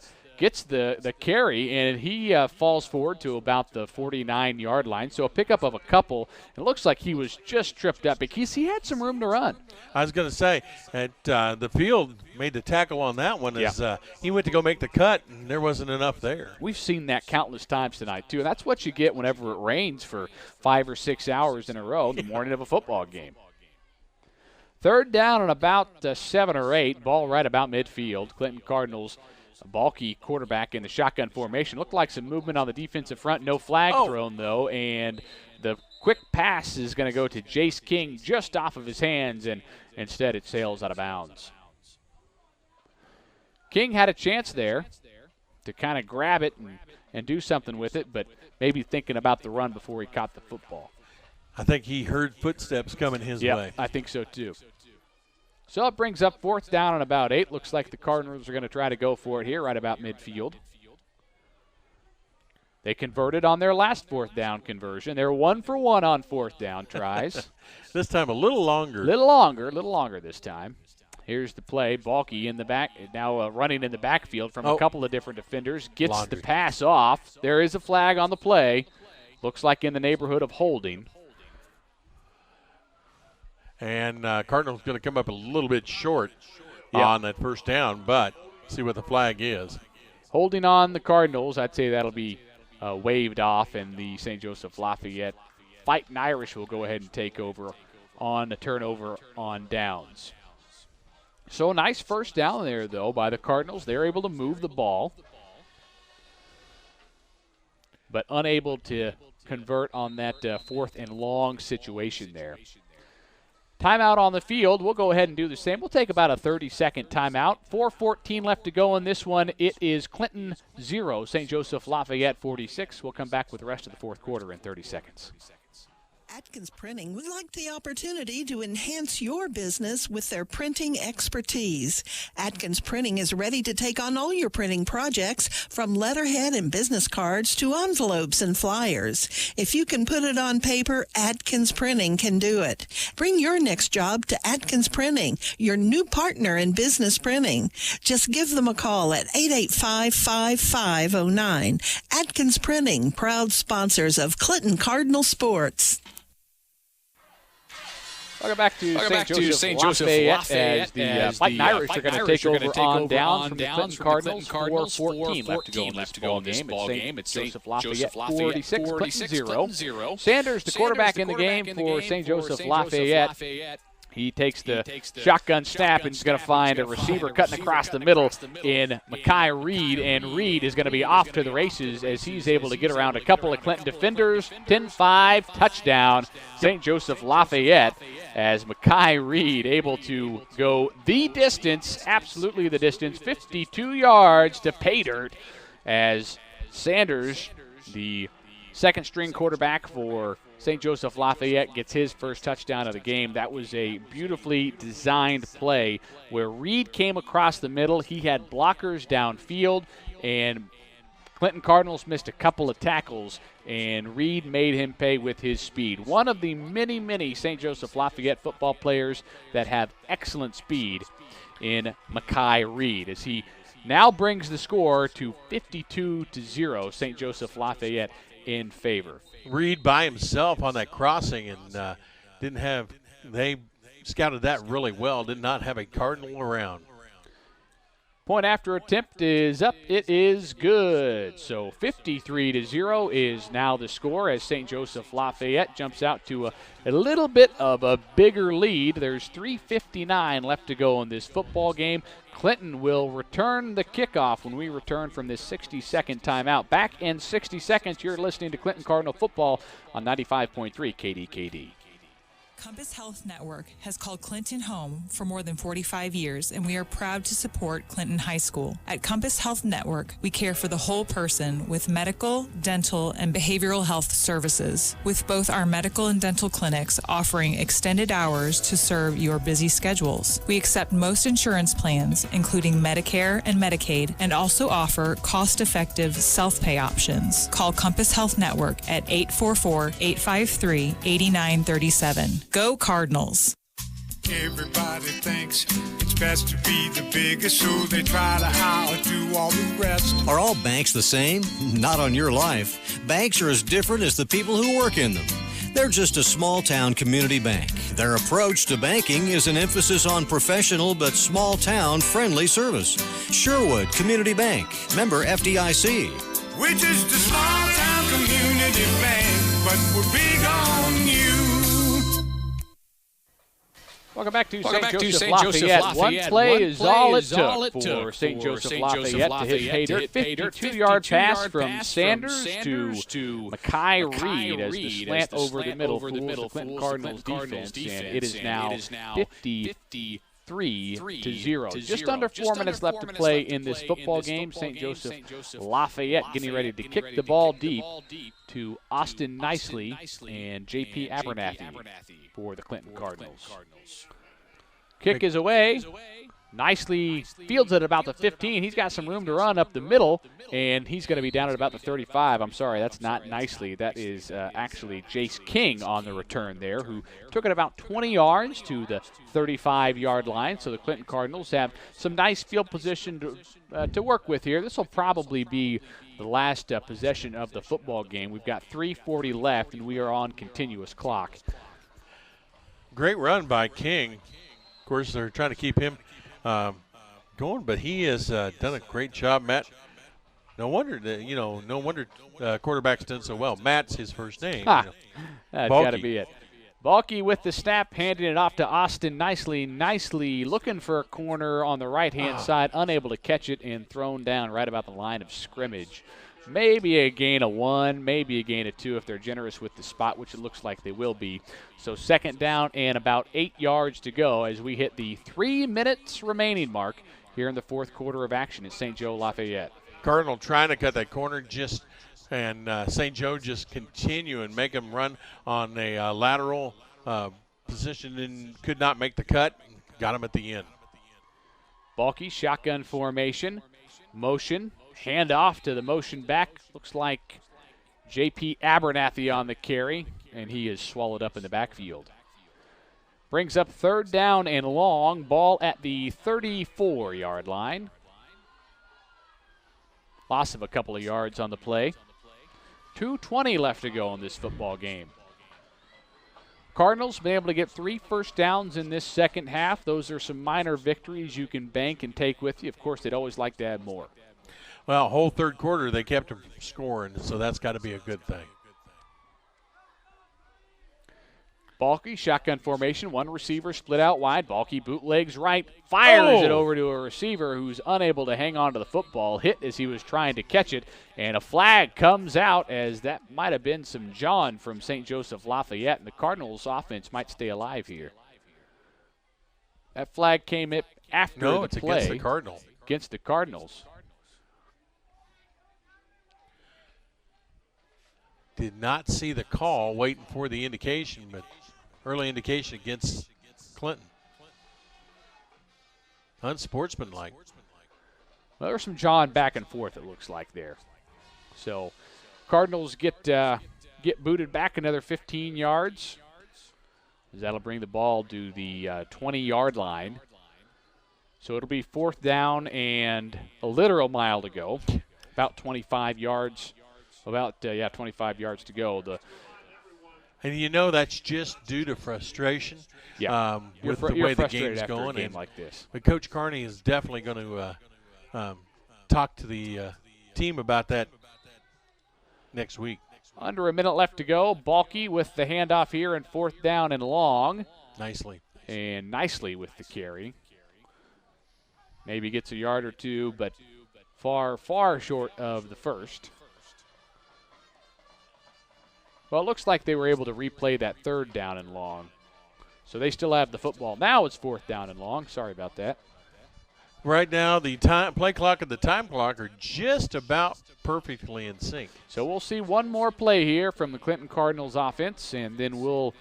carry, and he falls forward to about the 49-yard line. So a pickup of a couple. It looks like he was just tripped up because he had some room to run. I was going to say, the field made the tackle on that one as he went to go make the cut, and there wasn't enough there. We've seen that countless times tonight, too. And that's what you get whenever it rains for 5 or 6 hours in a row the morning of a football game. Third down and about 7 or 8. Ball right about midfield. Clinton Cardinals, a bulky quarterback in the shotgun formation. Looked like some movement on the defensive front. No flag thrown, though. And the quick pass is going to go to Jace King just off of his hands, and instead it sails out of bounds. King had a chance there to kind of grab it and do something with it, but maybe thinking about the run before he caught the football. I think he heard footsteps coming his way. I think so too. So it brings up fourth down and about 8. Looks like the Cardinals are going to try to go for it here right about midfield. They converted on their last fourth down conversion. They're 1 for 1 on fourth down tries. This time a little longer. Little longer this time. Here's the play. Balky in the back, now running in the backfield from a couple of different defenders. Gets the pass off. There is a flag on the play. Looks like in the neighborhood of holding. And Cardinals going to come up a little bit short on that first down, but see what the flag is. Holding on the Cardinals, I'd say that'll be waved off, and the St. Joseph Lafayette Fighting Irish will go ahead and take over on the turnover on downs. So nice first down there, though, by the Cardinals. They're able to move the ball, but unable to convert on that fourth and long situation there. Timeout on the field. We'll go ahead and do the same. We'll take about a 30-second timeout. 4:14 left to go in this one. It is Clinton 0, St. Joseph Lafayette 46. We'll come back with the rest of the fourth quarter in 30 seconds. Atkins Printing would like the opportunity to enhance your business with their printing expertise. Atkins Printing is ready to take on all your printing projects, from letterhead and business cards to envelopes and flyers. If you can put it on paper, Atkins Printing can do it. Bring your next job to Atkins Printing, your new partner in business printing. Just give them a call at 885-5509. Atkins Printing, proud sponsors of Clinton Cardinal Sports. Welcome back to St. Joseph Lafayette as the Fighting Irish are going to take over on down from the Clinton Cardinals. 4:14 left to go in this ball game. It's St. Joseph Lafayette 46, Clinton 0. Sanders, the quarterback in the game for St. Joseph Lafayette. He takes the shotgun snap and is going to find a receiver cutting across the middle in Mekhi Reed, and Reed is going to be off to the races as he's able to get around a couple of Clinton defenders. 10-5 touchdown, St. Joseph Lafayette, as Mekhi Reed able to go the distance, absolutely the distance, 52 yards to pay dirt, as Sanders, the second-string quarterback for St. Joseph Lafayette, gets his first touchdown of the game. That was a beautifully designed play where Reed came across the middle. He had blockers downfield, and Clinton Cardinals missed a couple of tackles, and Reed made him pay with his speed. One of the many, many St. Joseph Lafayette football players that have excellent speed in Mekhi Reed, as he now brings the score to 52-0, St. Joseph Lafayette in favor. Reed by himself on that crossing, and they scouted that really well, did not have a Cardinal around. Point after attempt is up. It is good. So 53-0 is now the score as St. Joseph Lafayette jumps out to a little bit of a bigger lead. There's 3:59 left to go in this football game. Clinton will return the kickoff when we return from this 60-second timeout. Back in 60 seconds, you're listening to Clinton Cardinal football on 95.3 KDKD. Compass Health Network has called Clinton home for more than 45 years, and we are proud to support Clinton High School. At Compass Health Network, we care for the whole person with medical, dental, and behavioral health services, with both our medical and dental clinics offering extended hours to serve your busy schedules. We accept most insurance plans, including Medicare and Medicaid, and also offer cost-effective self-pay options. Call Compass Health Network at 844-853-8937. Go Cardinals. Everybody thinks it's best to be the biggest, so they try to outdo all the rest. Are all banks the same? Not on your life. Banks are as different as the people who work in them. They're just a small-town community bank. Their approach to banking is an emphasis on professional but small-town friendly service. Sherwood Community Bank, member FDIC. We're just a small-town community bank, but we're big on you. Welcome back to St. Joseph Lafayette. One play is all it took for St. Joseph Lafayette to hit pay dirt. 52-yard pass from Sanders to Mackay Reed as the slant over the middle fools the Clinton Cardinals defense, and it is now 53-0. Just under 4 minutes left to play in this football game. St. Joseph Lafayette getting ready to kick the ball deep to Austin Nicely and J.P. Abernathy for the Clinton Cardinals. Kick is away. Nicely fields it about the 15. He's got some room to run up the middle, and he's going to be down at about the 35. I'm sorry, that's not Nicely. That is actually Jace King on the return there, who took it about 20 yards to the 35-yard line. So the Clinton Cardinals have some nice field position to work with here. This will probably be the last possession of the football game. We've got 3:40 left, and we are on continuous clock. Great run by King. Of course, they're trying to keep him going, but he has done a great job, Matt. No wonder quarterback's done so well. Matt's his first name. That's got to be it. Balky with the snap, handing it off to Austin Nicely. Nicely looking for a corner on the right-hand side, unable to catch it, and thrown down right about the line of scrimmage. Maybe a gain of 1, maybe a gain of 2 if they're generous with the spot, which it looks like they will be. So second down and about 8 yards to go as we hit the 3 minutes remaining mark here in the fourth quarter of action at St. Joe Lafayette. Cardinal trying to cut that corner and St. Joe just continue and make him run on a lateral position and could not make the cut. Got him at the end. Balky, shotgun formation, motion. Hand off to the motion back. Looks like J.P. Abernathy on the carry, and he is swallowed up in the backfield. Brings up third down and long. Ball at the 34-yard line. Loss of a couple of yards on the play. 2:20 left to go in this football game. Cardinals been able to get 3 first downs in this second half. Those are some minor victories you can bank and take with you. Of course, they'd always like to add more. Well, whole third quarter they kept him scoring, so that's got to be a good thing. Balky, shotgun formation, one receiver split out wide. Balky bootlegs right, fires it over to a receiver who's unable to hang on to the football, hit as he was trying to catch it, and a flag comes out as that might have been some John from St. Joseph Lafayette, and the Cardinals offense might stay alive here. That flag came after the play. It's against the Cardinals. Against the Cardinals. Did not see the call, waiting for the indication, but early indication against Clinton. Unsportsmanlike. Well, there's some John back and forth, it looks like there. So Cardinals get booted back another 15 yards. That'll bring the ball to the 20-yard line. So it'll be fourth down and a literal mile to go. About 25 yards. 25 yards to go. And that's just due to frustration with the way the game's going. A game like this. But Coach Carney is definitely going to talk to the team about that next week. Under a minute left to go. Balky with the handoff here and fourth down and long. Nicely with the carry. Maybe gets a yard or two, but far, far short of the first. Well, it looks like they were able to replay that third down and long. So they still have the football. Now it's 4th down and long. Sorry about that. Right now, the play clock and the time clock are just about perfectly in sync. So we'll see one more play here from the Clinton Cardinals offense, and then we'll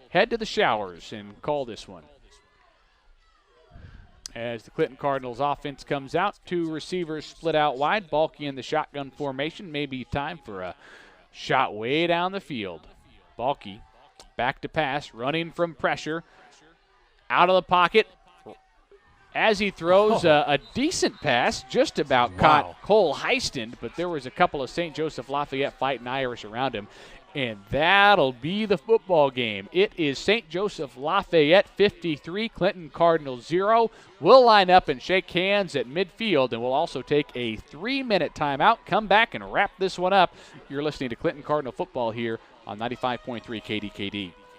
head to the showers and call this one. As the Clinton Cardinals offense comes out, 2 receivers split out wide. Balky in the shotgun formation. Maybe time for a shot way down the field. Balky back to pass, running from pressure. Out of the pocket. As he throws a decent pass, just about caught Cole Heiston, but there was a couple of St. Joseph Lafayette Fighting Irish around him, and that'll be the football game. It is St. Joseph Lafayette 53, Clinton Cardinals 0. We'll line up and shake hands at midfield, and we'll also take a 3-minute timeout, come back and wrap this one up. You're listening to Clinton Cardinal football here on 95.3 KDKD.